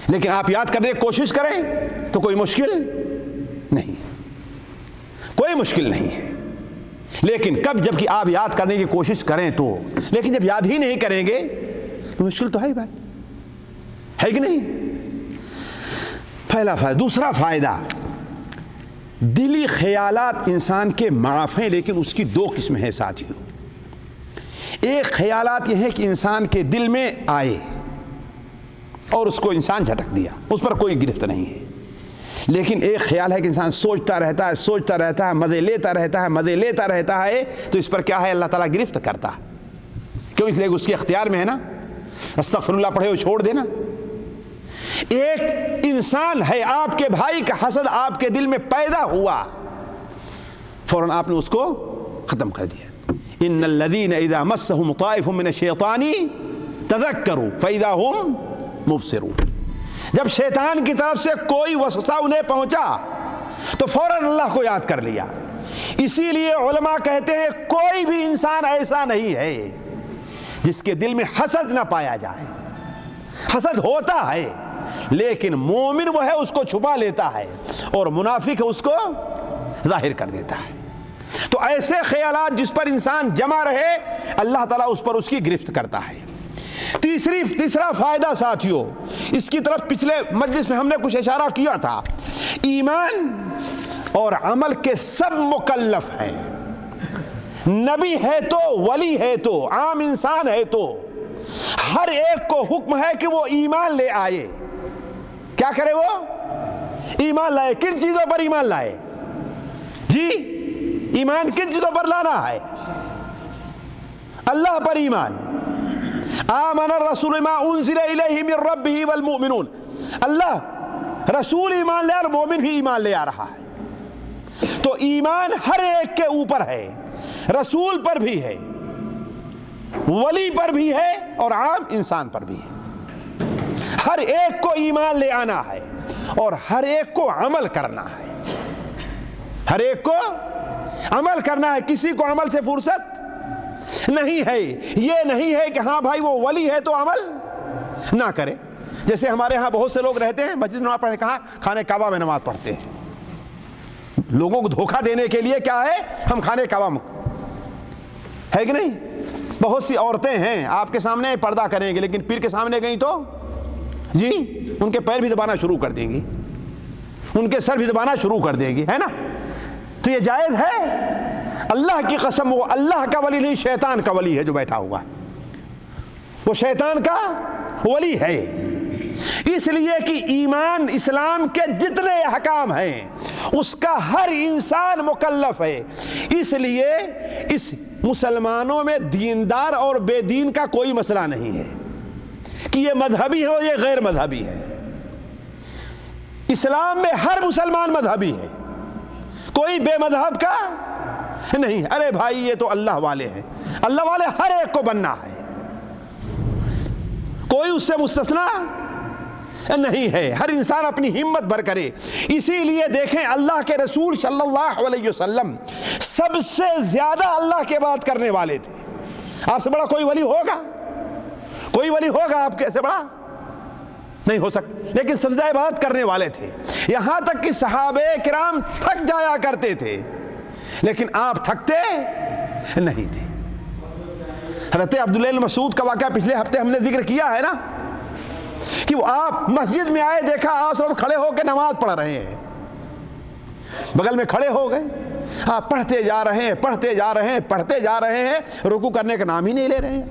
S3: لیکن آپ یاد کرنے کی کوشش کریں تو کوئی مشکل نہیں، کوئی مشکل نہیں ہے۔ لیکن کب؟ جب کہ آپ یاد کرنے کی کوشش کریں تو، لیکن جب یاد ہی نہیں کریں گے تو مشکل تو ہے ہی بات، ہے کہ نہیں؟ پہلا فائدہ۔ دوسرا فائدہ، دلی خیالات انسان کے معاف ہیں، لیکن اس کی دو قسم ہے ساتھیوں۔ ایک خیالات یہ ہے کہ انسان کے دل میں آئے اور اس کو انسان جھٹک دیا، اس پر کوئی گرفت نہیں ہے۔ لیکن ایک خیال ہے کہ انسان سوچتا رہتا ہے، مزے لیتا رہتا ہے، تو اس پر کیا ہے؟ اللہ تعالیٰ گرفت کرتا ہے۔ کیوں؟ اس لیے کہ اس کے اختیار میں ہے نا، استغفر اللہ پڑھے وہ چھوڑ دینا۔ ایک انسان ہے، آپ کے بھائی کا حسد آپ کے دل میں پیدا ہوا، فوراً آپ نے اس کو ختم کر دیا۔ ان الذین اذا مسهم طائف من الشیطان تذکروا فاذا هم مبصرون۔ جب شیطان کی طرف سے کوئی وسوسہ انہیں پہنچا تو فوراً اللہ کو یاد کر لیا۔ اسی لیے علماء کہتے ہیں کوئی بھی انسان ایسا نہیں ہے جس کے دل میں حسد نہ پایا جائے۔ حسد ہوتا ہے، لیکن مومن وہ ہے اس کو چھپا لیتا ہے، اور منافق ہے اس کو ظاہر کر دیتا ہے۔ تو ایسے خیالات جس پر انسان جمع رہے، اللہ تعالیٰ اس پر اس کی گرفت کرتا ہے۔ تیسرا فائدہ ساتھیوں، اس کی طرف پچھلے مجلس میں ہم نے کچھ اشارہ کیا تھا، ایمان اور عمل کے سب مکلف ہیں، نبی ہے تو، ولی ہے تو، عام انسان ہے تو، ہر ایک کو حکم ہے کہ وہ ایمان لے آئے۔ کیا کرے؟ وہ ایمان لائے۔ کن چیزوں پر ایمان لائے؟ جی، ایمان کن چیزوں پر لانا ہے؟ اللہ پر ایمان۔ آمن الرسول ما انزل الیہ من ربہ والمؤمنون۔ اللہ رسول ایمان لے اور مومن بھی ایمان لے آ رہا ہے۔ تو ایمان ہر ایک کے اوپر ہے، رسول پر بھی ہے، ولی پر بھی ہے، اور عام انسان پر بھی ہے۔ ہر ایک کو ایمان لے آنا ہے اور ہر ایک کو عمل کرنا ہے، ہر ایک کو عمل کرنا ہے۔ کسی کو عمل سے فرصت نہیں ہے۔ یہ نہیں ہے کہ ہاں بھائی وہ ولی ہے تو عمل نہ کرے۔ جیسے ہمارے ہاں بہت سے لوگ رہتے ہیں، مسجد میں نماز پڑھنے، کہاں؟ خانہ کعبہ میں نماز پڑھتے ہیں۔ لوگوں کو دھوکہ دینے کے لیے کیا ہے؟ ہم خانہ کعبہ میں، ہے کہ نہیں؟ بہت سی عورتیں ہیں آپ کے سامنے پردہ کریں گے، لیکن پیر کے سامنے گئیں تو جی ان کے پیر بھی دبانا شروع کر دیں گی، ان کے سر بھی دبانا شروع کر دیں گی، ہے نا؟ تو یہ جائز ہے؟ اللہ کی قسم وہ اللہ کا ولی نہیں، شیطان کا ولی ہے جو بیٹھا ہوا ہے، وہ شیطان کا ولی ہے۔ اس لیے کہ ایمان اسلام کے جتنے احکام ہیں اس کا ہر انسان مکلف ہے۔ اس لیے اس مسلمانوں میں دیندار اور بے دین کا کوئی مسئلہ نہیں ہے کہ یہ مذہبی ہے اور یہ غیر مذہبی ہے۔ اسلام میں ہر مسلمان مذہبی ہے، کوئی بے مذہب کا نہیں۔ ارے بھائی یہ تو اللہ والے ہیں، اللہ والے ہر ایک کو بننا ہے، کوئی اس سے مستثنا نہیں ہے۔ ہر انسان اپنی ہمت بھر کرے۔ اسی لیے دیکھیں اللہ کے رسول صلی اللہ علیہ وسلم سب سے زیادہ اللہ کے بات کرنے والے تھے۔ آپ سے بڑا کوئی ولی ہوگا؟ کوئی ولی ہوگا آپ کے سے بڑا؟ نہیں ہو سکتا، لیکن سب سے زیادہ بات کرنے والے تھے۔ یہاں تک کہ صحابہ کرام تھک جایا کرتے تھے، لیکن آپ تھکتے نہیں تھے۔ حضرت عبداللہ بن مسعود کا واقعہ پچھلے ہفتے ہم نے ذکر کیا ہے نا، کہ وہ آپ مسجد میں آئے، دیکھا آپ سب کھڑے ہو کے نماز پڑھ رہے ہیں، بغل میں کھڑے ہو گئے، آپ پڑھتے جا رہے ہیں، پڑھتے جا رہے ہیں، پڑھتے جا رہے ہیں، رکوع کرنے کا نام ہی نہیں لے رہے ہیں۔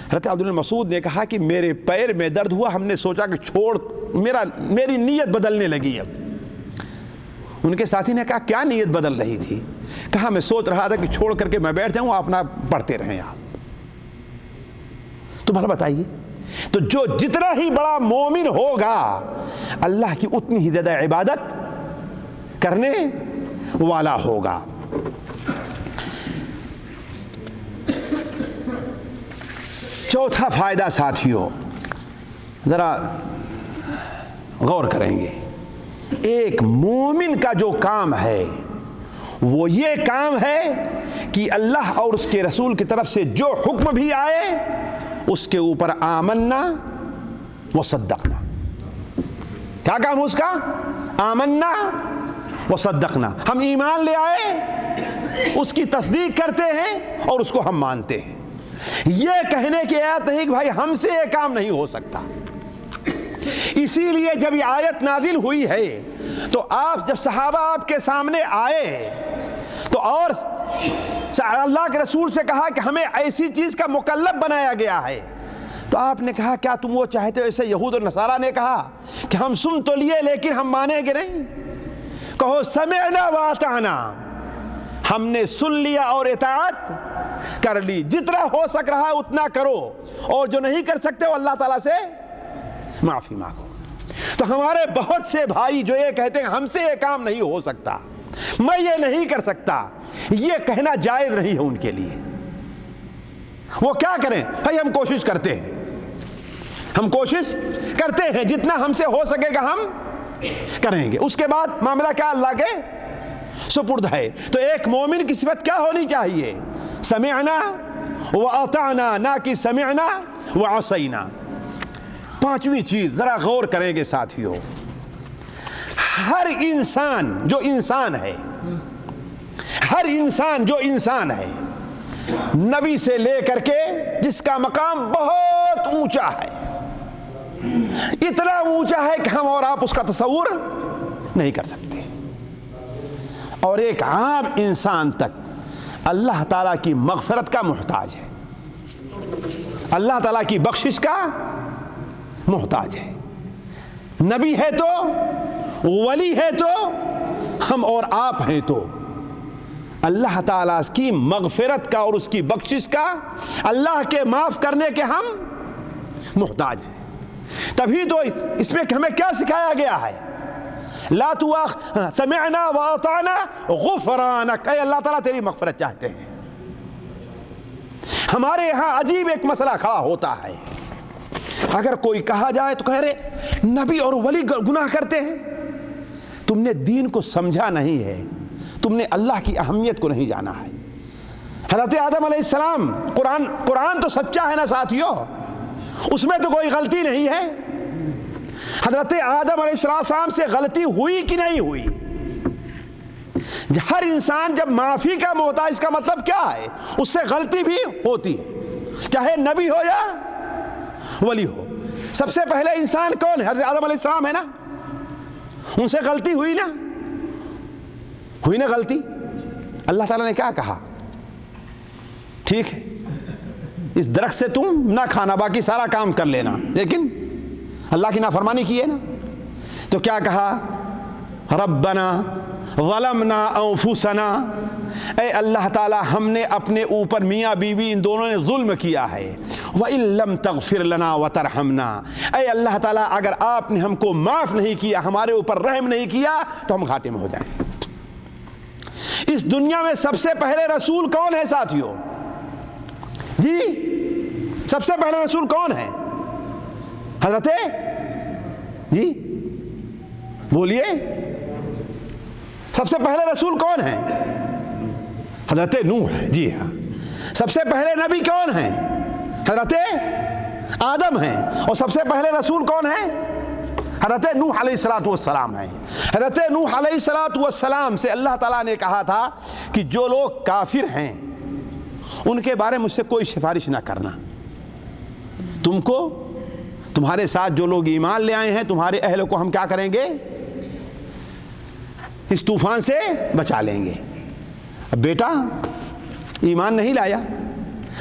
S3: حضرت عبداللہ بن مسعود نے کہا کہ میرے پیر میں درد ہوا، ہم نے سوچا کہ چھوڑ، میری نیت بدلنے لگی۔ اب ان کے ساتھی نے کہا کیا نیت بدل رہی تھی؟ کہا میں سوچ رہا تھا کہ چھوڑ کر کے میں بیٹھ جاؤں، آپ اپنا پڑھتے رہیں آپ۔ تو بھلا بتائیے، تو جو جتنا ہی بڑا مومن ہوگا اللہ کی اتنی ہی زیادہ عبادت کرنے والا ہوگا۔ چوتھا فائدہ ساتھیوں ذرا غور کریں گے، ایک مومن کا جو کام ہے وہ یہ کام ہے کہ اللہ اور اس کے رسول کی طرف سے جو حکم بھی آئے اس کے اوپر آمنا وصدقنا۔ کیا کام اس کا؟ آمنا وصدقنا، ہم ایمان لے آئے، اس کی تصدیق کرتے ہیں اور اس کو ہم مانتے ہیں۔ یہ کہنے کی آیت نہیں کہ بھائی ہم سے یہ کام نہیں ہو سکتا۔ اسی لیے جب یہ آیت نازل ہوئی ہے تو جب صحابہ آپ کے سامنے آئے تو اور اللہ کے رسول سے کہا کہ ہمیں ایسی چیز کا مکلف بنایا گیا ہے، تو آپ نے کہا کیا تم وہ چاہتے ہو ایسے یہود اور نصارہ نے کہا کہ ہم سن تو لیے لیکن ہم مانیں گے نہیں؟ کہو سمعنا واطعنا، ہم نے سن لیا اور اطاعت کر لی، جتنا ہو سک رہا اتنا کرو، اور جو نہیں کر سکتے وہ اللہ تعالیٰ سے معافی مانگو۔ تو ہمارے بہت سے بھائی جو یہ کہتے ہیں ہم سے یہ کام نہیں ہو سکتا، میں یہ نہیں کر سکتا، یہ کہنا جائز نہیں ہے ان کے لیے۔ وہ کیا کریں؟ بھائی ہم کوشش کرتے ہیں، ہم کوشش کرتے ہیں، جتنا ہم سے ہو سکے گا ہم کریں گے۔ اس کے بعد معاملہ کیا اللہ کے سپرد ہے۔ تو ایک مومن کی صفت کیا ہونی چاہیے؟ سمعنا واطعنا، نہ کہ سمعنا وعصینا۔ پانچویں چیز ذرا غور کریں گے ساتھیوں، ہر انسان جو انسان ہے، ہر انسان جو انسان ہے، نبی سے لے کر کے جس کا مقام بہت اونچا ہے، اتنا اونچا ہے کہ ہم اور آپ اس کا تصور نہیں کر سکتے، اور ایک عام انسان تک اللہ تعالیٰ کی مغفرت کا محتاج ہے، اللہ تعالیٰ کی بخشش کا محتاج ہے۔ نبی ہے تو، ولی ہے تو، ہم اور آپ ہیں تو اللہ تعالیٰ کی مغفرت کا اور اس کی بخشش کا، اللہ کے معاف کرنے کے ہم محتاج ہیں۔ تبھی تو اس میں ہمیں کیا سکھایا گیا ہے؟ لا سمعنا واطعنا غفرانک، اے اللہ تعالیٰ تیری مغفرت چاہتے ہیں۔ ہمارے یہاں عجیب ایک مسئلہ کھڑا ہوتا ہے، اگر کوئی کہا جائے تو کہہ رہے نبی اور ولی گناہ کرتے ہیں، تم نے دین کو سمجھا نہیں ہے، تم نے اللہ کی اہمیت کو نہیں جانا ہے۔ حضرت آدم علیہ السلام، قرآن تو سچا ہے نا ساتھیوں، اس میں تو کوئی غلطی نہیں ہے۔ حضرت آدم علیہ السلام سے غلطی ہوئی کہ نہیں ہوئی؟ ہر انسان جب معافی کا محتاج، اس کا مطلب کیا ہے؟ اس سے غلطی بھی ہوتی ہے، چاہے نبی ہو یا ولی ہو۔ سب سے پہلے انسان کون ہے؟ حضرت آدم علیہ السلام ہے نا، ان سے غلطی ہوئی نا، ہوئی نا غلطی۔ اللہ تعالیٰ نے کیا کہا؟ ٹھیک ہے اس درخت سے تم نہ کھانا، باقی سارا کام کر لینا، لیکن اللہ کی نافرمانی کی ہے نا، تو کیا کہا؟ ربنا ظلمنا انفسنا، اے اللہ تعالیٰ ہم نے اپنے اوپر، میاں بیوی ان دونوں نے ظلم کیا ہے، وَإِن لَمْ تَغْفِرْ لَنَا وَتَرْحَمْنَا، اے اللہ تعالیٰ اگر آپ نے ہم کو معاف نہیں کیا، ہمارے اوپر رحم نہیں کیا تو ہم گھاٹے میں ہو جائیں۔ اس دنیا میں سب سے پہلے رسول کون ہے ساتھیوں؟ جی سب سے پہلے رسول کون ہے؟ حضرت جی بولیے، سب سے پہلے رسول کون ہے؟ حضرت نوح ہے، جی ہاں۔ سب سے پہلے نبی کون ہیں؟ حضرت آدم ہیں۔ اور سب سے پہلے رسول کون ہیں؟ حضرت نوح علیہ السلام ہیں۔ حضرت نوح علیہ السلام سے اللہ تعالیٰ نے کہا تھا کہ جو لوگ کافر ہیں ان کے بارے میں مجھ سے کوئی سفارش نہ کرنا، تم کو، تمہارے ساتھ جو لوگ ایمان لے آئے ہیں تمہارے اہل کو ہم کیا کریں گے؟ اس طوفان سے بچا لیں گے۔ اب بیٹا ایمان نہیں لایا،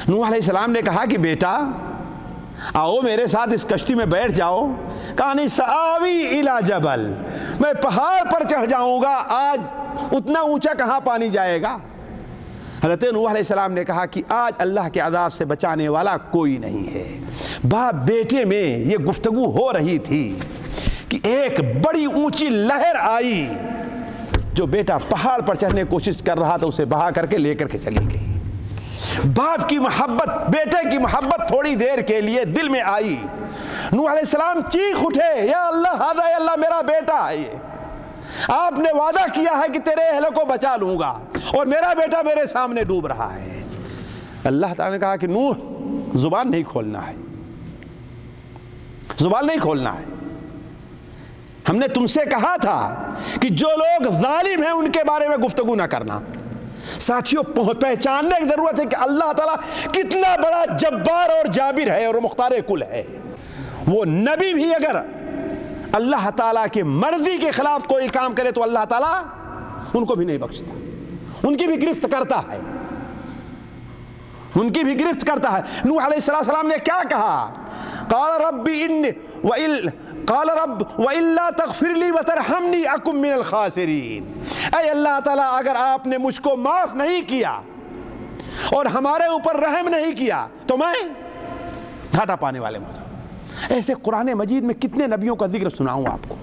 S3: نوح علیہ السلام نے کہا کہ بیٹا آؤ میرے ساتھ اس کشتی میں بیٹھ جاؤ، کہا نہیں سآوی الی جبل، میں پہاڑ پر چڑھ جاؤں گا، آج اتنا اونچا کہاں پانی جائے گا۔ حضرت نوح علیہ السلام نے کہا کہ آج اللہ کے عذاب سے بچانے والا کوئی نہیں ہے۔ باپ بیٹے میں یہ گفتگو ہو رہی تھی کہ ایک بڑی اونچی لہر آئی، جو بیٹا پہاڑ پر چڑھنے کی کوشش کر رہا تھا اسے بہا کر کے لے کر کے چلی گئی۔ باپ کی محبت، بیٹے کی محبت تھوڑی دیر کے لیے دل میں آئی۔ نوح علیہ السلام چیخ اٹھے، یا اللہ ہذا، یا اللہ میرا بیٹا ہے یہ، آپ نے وعدہ کیا ہے کہ تیرے اہل کو بچا لوں گا اور میرا بیٹا میرے سامنے ڈوب رہا ہے۔ اللہ تعالیٰ نے کہا کہ نوح زبان نہیں کھولنا ہے، زبان نہیں کھولنا ہے۔ ہم نے تم سے کہا تھا کہ جو لوگ ظالم ہیں ان کے بارے میں گفتگو نہ کرنا۔ ساتھیوں، پہچاننے کی ضرورت ہے کہ اللہ تعالیٰ کتنا بڑا جبار اور جابر ہے اور مختار کل ہے۔ وہ نبی بھی اگر اللہ تعالیٰ کی مرضی کے خلاف کوئی کام کرے تو اللہ تعالیٰ ان کو بھی نہیں بخشتا، ان کی بھی گرفت کرتا ہے، ان کی بھی گرفت کرتا ہے۔ نوح علیہ السلام نے کیا کہا؟ قال رب وَإِلَّا تَغْفِرْ لِي وَتَرْحَمْنِي أَكُن مِّنَ الْخَاسِرِينَ۔ اے اللہ تعالیٰ، اگر آپ نے مجھ کو معاف نہیں کیا اور ہمارے اوپر رحم نہیں کیا تو میں گھاٹا پانے والے میں ہوں۔ ایسے قرآن مجید میں کتنے نبیوں کا ذکر سناؤں آپ کو۔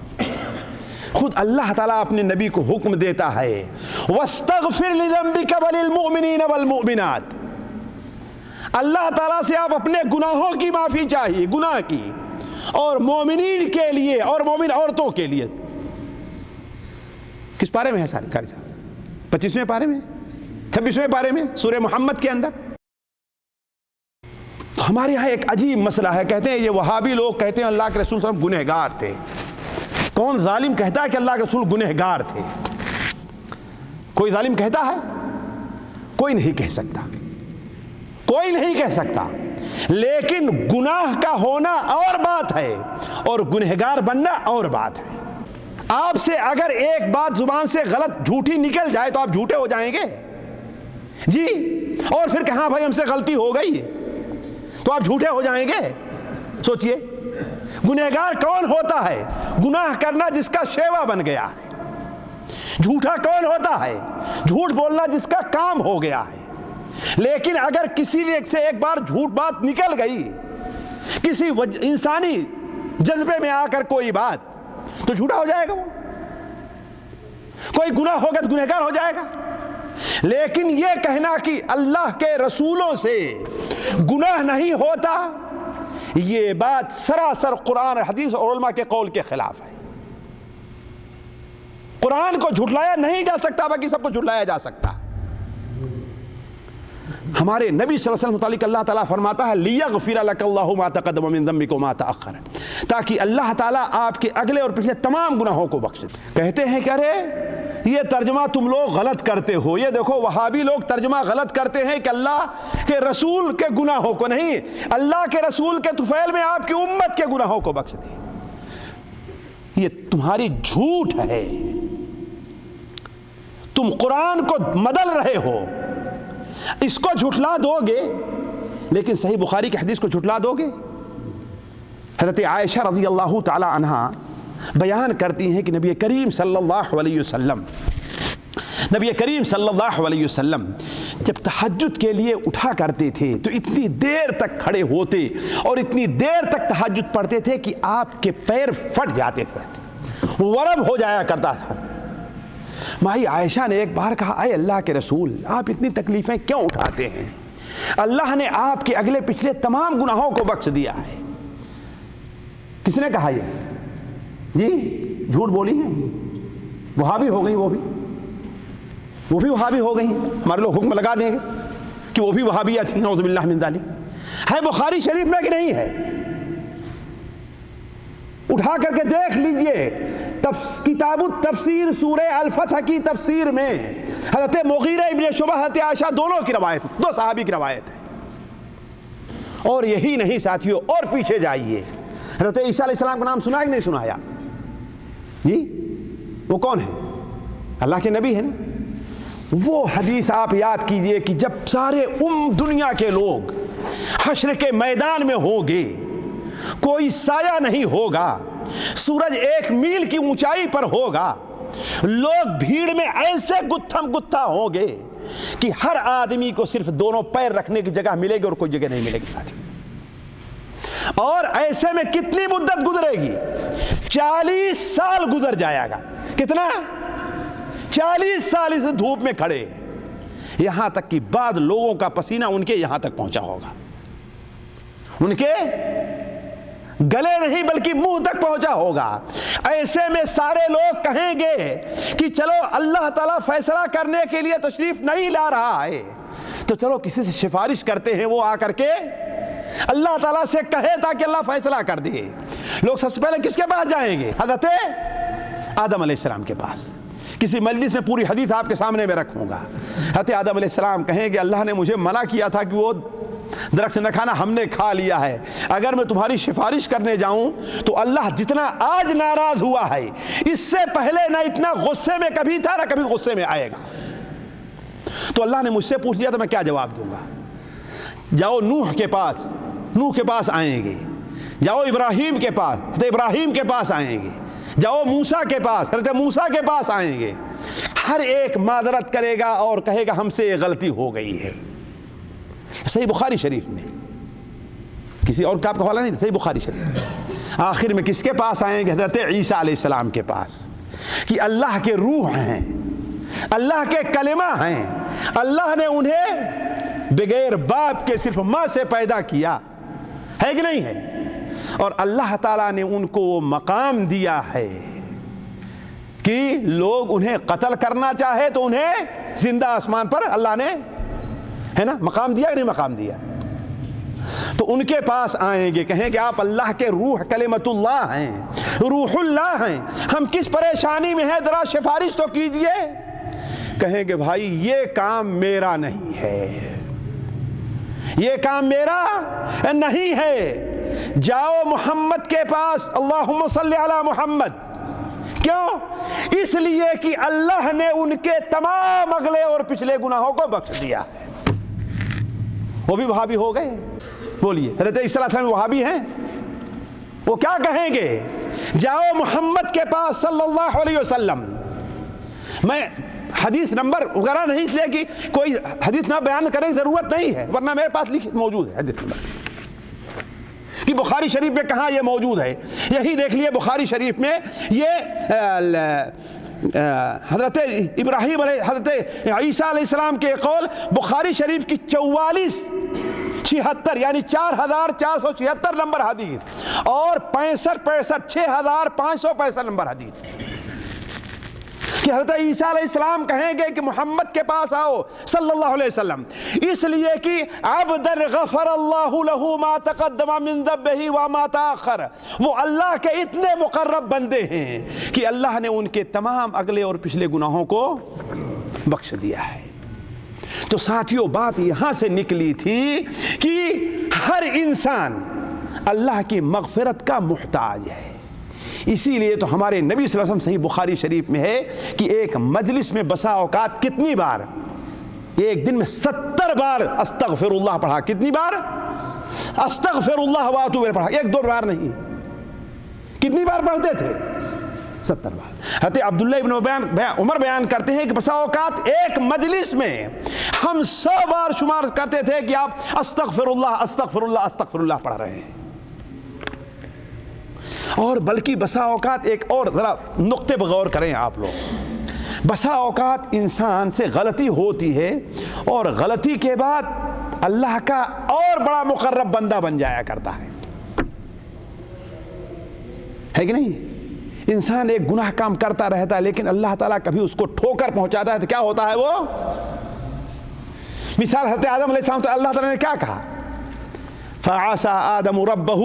S3: خود اللہ تعالیٰ اپنے نبی کو حکم دیتا ہے، وَاسْتَغْفِرْ لِذَنبِكَ وَلِلْمُؤْمِنِينَ وَالْمُؤْمِنَاتِ۔ اللہ تعالیٰ سے آپ اپنے گناہوں کی معافی چاہیے، گناہ کی، اور مومنین کے لیے اور مومن عورتوں کے لیے۔ کس پارے میں ہے ساری قاری صاحب؟ 25ویں پارے میں، 26ویں پارے میں، سورہ محمد کے اندر۔ تو ہمارے یہاں ایک عجیب مسئلہ ہے، کہتے ہیں یہ وہابی لوگ کہتے ہیں اللہ کے رسول صلی اللہ علیہ وسلم گنہگار تھے۔ کون ظالم کہتا ہے کہ اللہ کے رسول گنہگار تھے؟ کوئی ظالم کہتا ہے؟ کوئی نہیں کہہ سکتا، کوئی نہیں کہہ سکتا۔ لیکن گناہ کا ہونا اور بات ہے اور گنہگار بننا اور بات ہے۔ آپ سے اگر ایک بات زبان سے غلط جھوٹی نکل جائے تو آپ جھوٹے ہو جائیں گے جی، اور پھر کہاں بھائی ہم سے غلطی ہو گئی تو آپ جھوٹے ہو جائیں گے۔ سوچئے، گنہگار کون ہوتا ہے؟ گناہ کرنا جس کا شیوا بن گیا ہے۔ جھوٹا کون ہوتا ہے؟ جھوٹ بولنا جس کا کام ہو گیا ہے۔ لیکن اگر کسی سے ایک بار جھوٹ بات نکل گئی، کسی انسانی جذبے میں آ کر کوئی بات، تو جھوٹا ہو جائے گا وہ، کوئی گناہ ہوگا تو گنہگار ہو جائے گا۔ لیکن یہ کہنا کہ اللہ کے رسولوں سے گناہ نہیں ہوتا، یہ بات سراسر قرآن حدیث اور علماء کے قول کے خلاف ہے۔ قرآن کو جھٹلایا نہیں جا سکتا، باقی سب کو جھٹلایا جا سکتا ہے۔ ہمارے نبی صلی اللہ علیہ وسلم متعلق اللہ تعالیٰ فرماتا ہے لِيَغْفِرَ لَكَ اللَّهُ مَا تَقَدَّمَ مِن ذَنبِكَ وَمَا تَأَخَّرَ، تاکہ اللہ تعالیٰ آپ کے اگلے اور پچھلے تمام گناہوں کو بخشے۔ کہتے ہیں کہ ارے یہ ترجمہ تم لوگ غلط کرتے ہو، یہ دیکھو وہابی لوگ ترجمہ غلط کرتے ہیں کہ اللہ کے رسول کے گناہوں کو نہیں، اللہ کے رسول کے طفیل میں آپ کی امت کے گناہوں کو بخش دے۔ یہ تمہاری جھوٹ ہے، تم قرآن کو بدل رہے ہو، اس کو جھٹلا دو گے لیکن صحیح بخاری کی حدیث کو جھٹلا دو گے۔ حضرت عائشہ رضی اللہ تعالی عنہا بیان کرتی ہیں کہ نبی کریم صلی اللہ علیہ وسلم جب تہجد کے لیے اٹھا کرتے تھے تو اتنی دیر تک کھڑے ہوتے اور اتنی دیر تک تہجد پڑھتے تھے کہ آپ کے پیر پھٹ جاتے تھے، ورم ہو جایا کرتا تھا۔ مائی عائشہ نے ایک بار کہا، اے اللہ کے رسول، آپ اتنی تکلیفیں کیوں اٹھاتے ہیں؟ اللہ نے آپ کے اگلے پچھلے تمام گناہوں کو بخش دیا ہے۔ کس نے کہا یہ؟ جی جھوٹ بولی ہیں، وہابی ہو گئی، وہ بھی وہابی ہو گئی۔ ہمارے لوگ حکم لگا دیں گے کہ وہ بھی وہابیہ تھی، نعوذ باللہ من ذالک۔ ہے بخاری شریف میں کہ نہیں ہے؟ اٹھا کر کے دیکھ لیجئے، کتاب التفسیر سورہ الفتح کی تفسیر میں حضرت مغیرہ ابن شعبہ، حضرت عائشہ دونوں کی روایت، دو صحابی کی روایت ہے۔ اور یہی نہیں ساتھیوں، اور پیچھے جائیے، حضرت عیسیٰ علیہ السلام کا نام سنا کہ نہیں سنایا؟ جی وہ کون ہے؟ اللہ کے نبی ہے نا۔ وہ حدیث آپ یاد کیجئے کہ جب سارے دنیا کے لوگ حشر کے میدان میں ہوں گے، کوئی سایہ نہیں ہوگا، سورج 1 میل کی اونچائی پر ہوگا، لوگ بھیڑ میں ایسے گتھم گتھا ہوں گے کہ ہر آدمی کو صرف دونوں پیر رکھنے کی جگہ ملے گی اور کوئی جگہ نہیں ملے گی ساتھی۔ اور ایسے میں کتنی مدت گزرے گی؟ 40 سال گزر جائے گا. کتنا؟ 40 سال اس دھوپ میں کھڑے، یہاں تک کہ بعد لوگوں کا پسینہ ان کے یہاں تک پہنچا ہوگا، ان کے گلے نہیں بلکہ منہ تک پہنچا ہوگا. ایسے میں سارے لوگ کہیں گے کہ چلو اللہ تعالیٰ فیصلہ کرنے کے لیے تشریف نہیں لا رہا ہے، تو چلو کسی سے سفارش کرتے ہیں، وہ آ کر کے اللہ تعالیٰ سے کہے تاکہ اللہ فیصلہ کر دے. لوگ سب سے پہلے کس کے پاس جائیں گے؟ حضرت آدم علیہ السلام کے پاس. کسی مجلس میں پوری حدیث آپ کے سامنے میں رکھوں گا. حضرت آدم علیہ السلام کہیں گے اللہ نے مجھے منع کیا تھا کہ وہ درخت نہ کھانا، ہم نے کھا لیا ہے. اگر میں تمہاری سفارش کرنے جاؤں تو اللہ جتنا آج ناراض ہوا ہے، اس سے پہلے نہ اتنا غصے میں کبھی تھا نہ کبھی غصے میں آئے گا. تو اللہ نے مجھ سے پوچھ لیا تو میں کیا جواب دوں گا؟ جاؤ نوح کے پاس آئیں گے، جاؤ ابراہیم کے پاس، حضرت ابراہیم کے پاس آئیں گے، جاؤ موسیٰ کے پاس، حضرت موسیٰ کے پاس آئیں گے. ہر ایک معذرت کرے گا اور کہے گا ہم سے یہ غلطی ہو گئی ہے. صحیح بخاری شریف میں، کسی اور کتاب کا حوالہ نہیں، صحیح بخاری شریف. آخر میں کس کے پاس آئیں گے؟ حضرت عیسیٰ علیہ السلام کے پاس، کہ اللہ کے روح ہیں، اللہ کے کلمہ ہیں. اللہ نے انہیں بغیر باپ کے صرف ماں سے پیدا کیا ہے کہ نہیں ہے؟ اور اللہ تعالیٰ نے ان کو وہ مقام دیا ہے کہ لوگ انہیں قتل کرنا چاہے تو انہیں زندہ آسمان پر اللہ نے، ہے نا، مقام دیا کہ نہیں مقام دیا؟ تو ان کے پاس آئیں گے، کہیں کہ آپ اللہ کے روح کلمت اللہ ہیں، روح اللہ ہیں، ہم کس پریشانی میں ہیں، ذرا سفارش تو کیجئے. کہیں گے بھائی یہ کام میرا نہیں ہے، یہ کام میرا نہیں ہے، جاؤ محمد کے پاس. اللہم صلی علی محمد. کیوں؟ اس لیے کہ اللہ نے ان کے تمام اگلے اور پچھلے گناہوں کو بخش دیا ہے. وہ بھی وہابی ہو گئے. بولیے حضرت عیسیٰ علیہ السلام وہابی ہیں؟ وہ کیا کہیں گے؟ جاؤ محمد کے پاس صلی اللہ علیہ وسلم. میں حدیث نمبر وغیرہ نہیں، اس لیے کہ کوئی حدیث نہ بیان کرنے کی ضرورت نہیں ہے، ورنہ میرے پاس لکھت موجود ہے حدیث نمبر کہ بخاری شریف میں کہاں یہ موجود ہے. یہی دیکھ لیے بخاری شریف میں یہ حضرت ابراہیم علیہ، حضرت عیسیٰ علیہ السلام کے قول بخاری شریف کی 4476 یعنی 4476 نمبر حدیث، اور 6565 نمبر حدیث کہ حضرت عیسیٰ علیہ السلام کہیں گے کہ محمد کے پاس آؤ صلی اللہ علیہ وسلم، اس لیے کہ عبدا غفر اللہ له ما تقدم من ذنبه وما تاخر. وہ اللہ کے اتنے مقرب بندے ہیں کہ اللہ نے ان کے تمام اگلے اور پچھلے گناہوں کو بخش دیا ہے. تو ساتھیوں بات یہاں سے نکلی تھی کہ ہر انسان اللہ کی مغفرت کا محتاج ہے. اسی لیے تو ہمارے نبی صلی اللہ علیہ وسلم صحیح بخاری شریف میں ہے کہ ایک مجلس میں بسا اوقات کتنی بار، ایک دن میں 70 بار استغفر اللہ پڑھا. کتنی بار؟ استغفر اللہ واتوب الیہ پڑھا. 1-2 بار نہیں، کتنی بار پڑھتے تھے؟ 70 بار. حضرت عبداللہ ابن عمر بیان کرتے ہیں کہ بسا اوقات ایک مجلس میں ہم 100 بار شمار کرتے تھے کہ آپ استغفر اللہ استغفر اللہ استغفر اللہ پڑھ رہے ہیں. اور بلکہ بسا اوقات ایک اور ذرا نقطے پر غور کریں آپ لوگ. بسا اوقات انسان سے غلطی ہوتی ہے اور غلطی کے بعد اللہ کا اور بڑا مقرب بندہ بن جایا کرتا ہے کہ نہیں؟ انسان ایک گناہ کام کرتا رہتا ہے لیکن اللہ تعالیٰ کبھی اس کو ٹھوکر پہنچاتا ہے تو کیا ہوتا ہے وہ؟ مثال حضرت آدم علیہ السلام، تو اللہ تعالیٰ نے کیا کہا؟ فَعَصَىٰ آدَمُ رَبَّهُ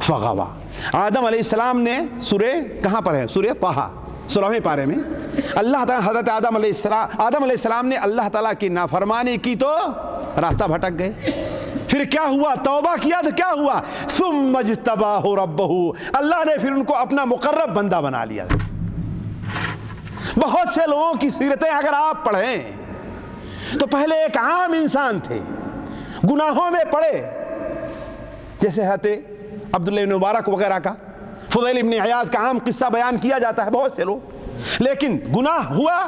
S3: فَغَوَىٰ. آدم علیہ السلام نے سورہ کہاں پر ہے؟ سورہ طٰہٰ 16ویں پارے میں اللہ تعالیٰ حضرت آدم علیہ السلام نے اللہ تعالیٰ کی نافرمانی کی تو راستہ بھٹک گئے. پھر کیا ہوا؟ توبہ کیا تو کیا ہوا؟ ثم اجتباہ ربہ، اللہ نے پھر ان کو اپنا مقرب بندہ بنا لیا. بہت سے لوگوں کی سیرتیں اگر آپ پڑھیں تو پہلے ایک عام انسان تھے، گناہوں میں پڑے، جیسے حضرت عبداللہ بن مبارک وغیرہ کا، فضیل ابن عیاض کا عام قصہ بیان کیا جاتا ہے بہت سے لوگ. لیکن گناہ ہوا،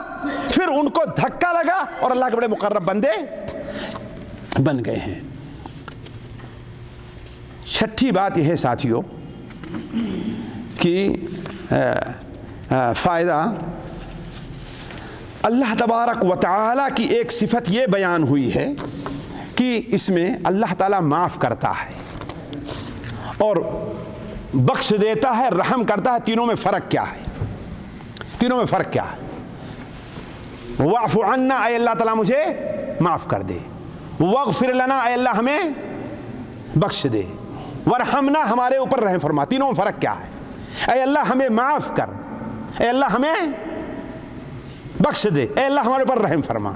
S3: پھر ان کو دھکا لگا اور اللہ کے بڑے مقرب بندے بن گئے ہیں. چھٹی بات یہ ہے ساتھیوں کہ فائدہ اللہ تبارک و تعالیٰ کی ایک صفت یہ بیان ہوئی ہے کہ اس میں اللہ تعالیٰ معاف کرتا ہے اور بخش دیتا ہے، رحم کرتا ہے۔ تینوں میں فرق کیا ہے؟ تینوں میں فرق کیا ہے؟ واعف عنا، اے اللہ تعالیٰ مجھے معاف کر دے، واغفر لنا، اے اللہ ہمیں بخش دے، ورحمنا، ہمارے اوپر رحم فرما۔ تینوں میں فرق کیا ہے؟ اے اللہ ہمیں معاف کر، اے اللہ ہمیں بخش دے، اے اللہ ہمارے اوپر رحم فرما۔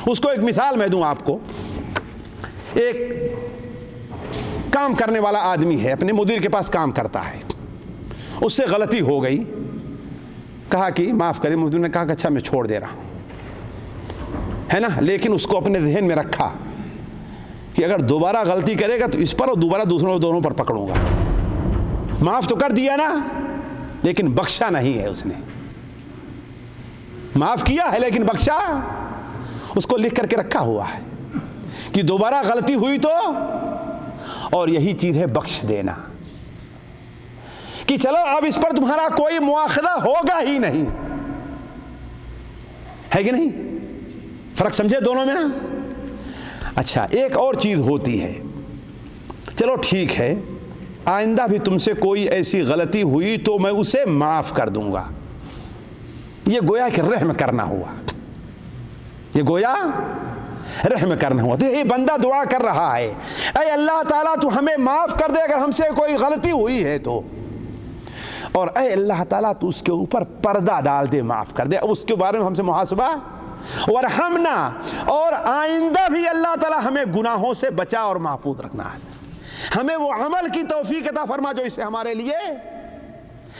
S3: اس کو ایک مثال میں دوں آپ کو۔ ایک کام کرنے والا آدمی ہے، اپنے مدیر کے پاس کام کرتا ہے، اس سے غلطی ہو گئی، کہا کہ معاف کرے۔ مدیر نے کہا کہ اچھا میں چھوڑ دے رہا ہوں، ہے نا، لیکن اس کو اپنے ذہن میں رکھا کہ اگر دوبارہ غلطی کرے گا تو اس پر اور دوبارہ دوسروں دونوں پر پکڑوں گا۔ معاف تو کر دیا نا، لیکن بخشا نہیں ہے۔ اس نے معاف کیا ہے لیکن بخشا، اس کو لکھ کر کے رکھا ہوا ہے کہ دوبارہ غلطی ہوئی تو، اور یہی چیز ہے بخش دینا، کہ چلو اب اس پر تمہارا کوئی مواخذہ ہوگا ہی نہیں، ہے کہ نہیں؟ فرق سمجھے دونوں میں نا؟ اچھا ایک اور چیز ہوتی ہے، چلو ٹھیک ہے آئندہ بھی تم سے کوئی ایسی غلطی ہوئی تو میں اسے معاف کر دوں گا، یہ گویا کہ رحم کرنا ہوا، یہ گویا رحم کرنا ہوا۔ تو یہی بندہ دعا کر رہا ہے، اے اللہ تعالیٰ تو ہمیں معاف کر دے اگر ہم سے کوئی غلطی ہوئی ہے تو، اور اے اللہ تعالیٰ تو اس کے اوپر پردہ ڈال دے، معاف کر دے، اب اس کے بارے میں ہم سے محاسبہ، ورحمنا، اور آئندہ بھی اللہ تعالیٰ ہمیں گناہوں سے بچا اور محفوظ رکھنا ہے، ہمیں وہ عمل کی توفیق عطا فرما جو اس سے ہمارے لیے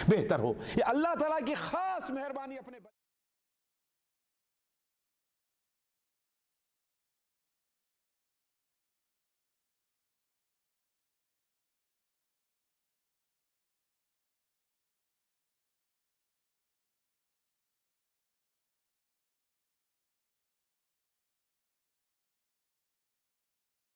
S3: بہتر ہو۔ یہ اللہ تعالیٰ کی خاص مہربانی اپنے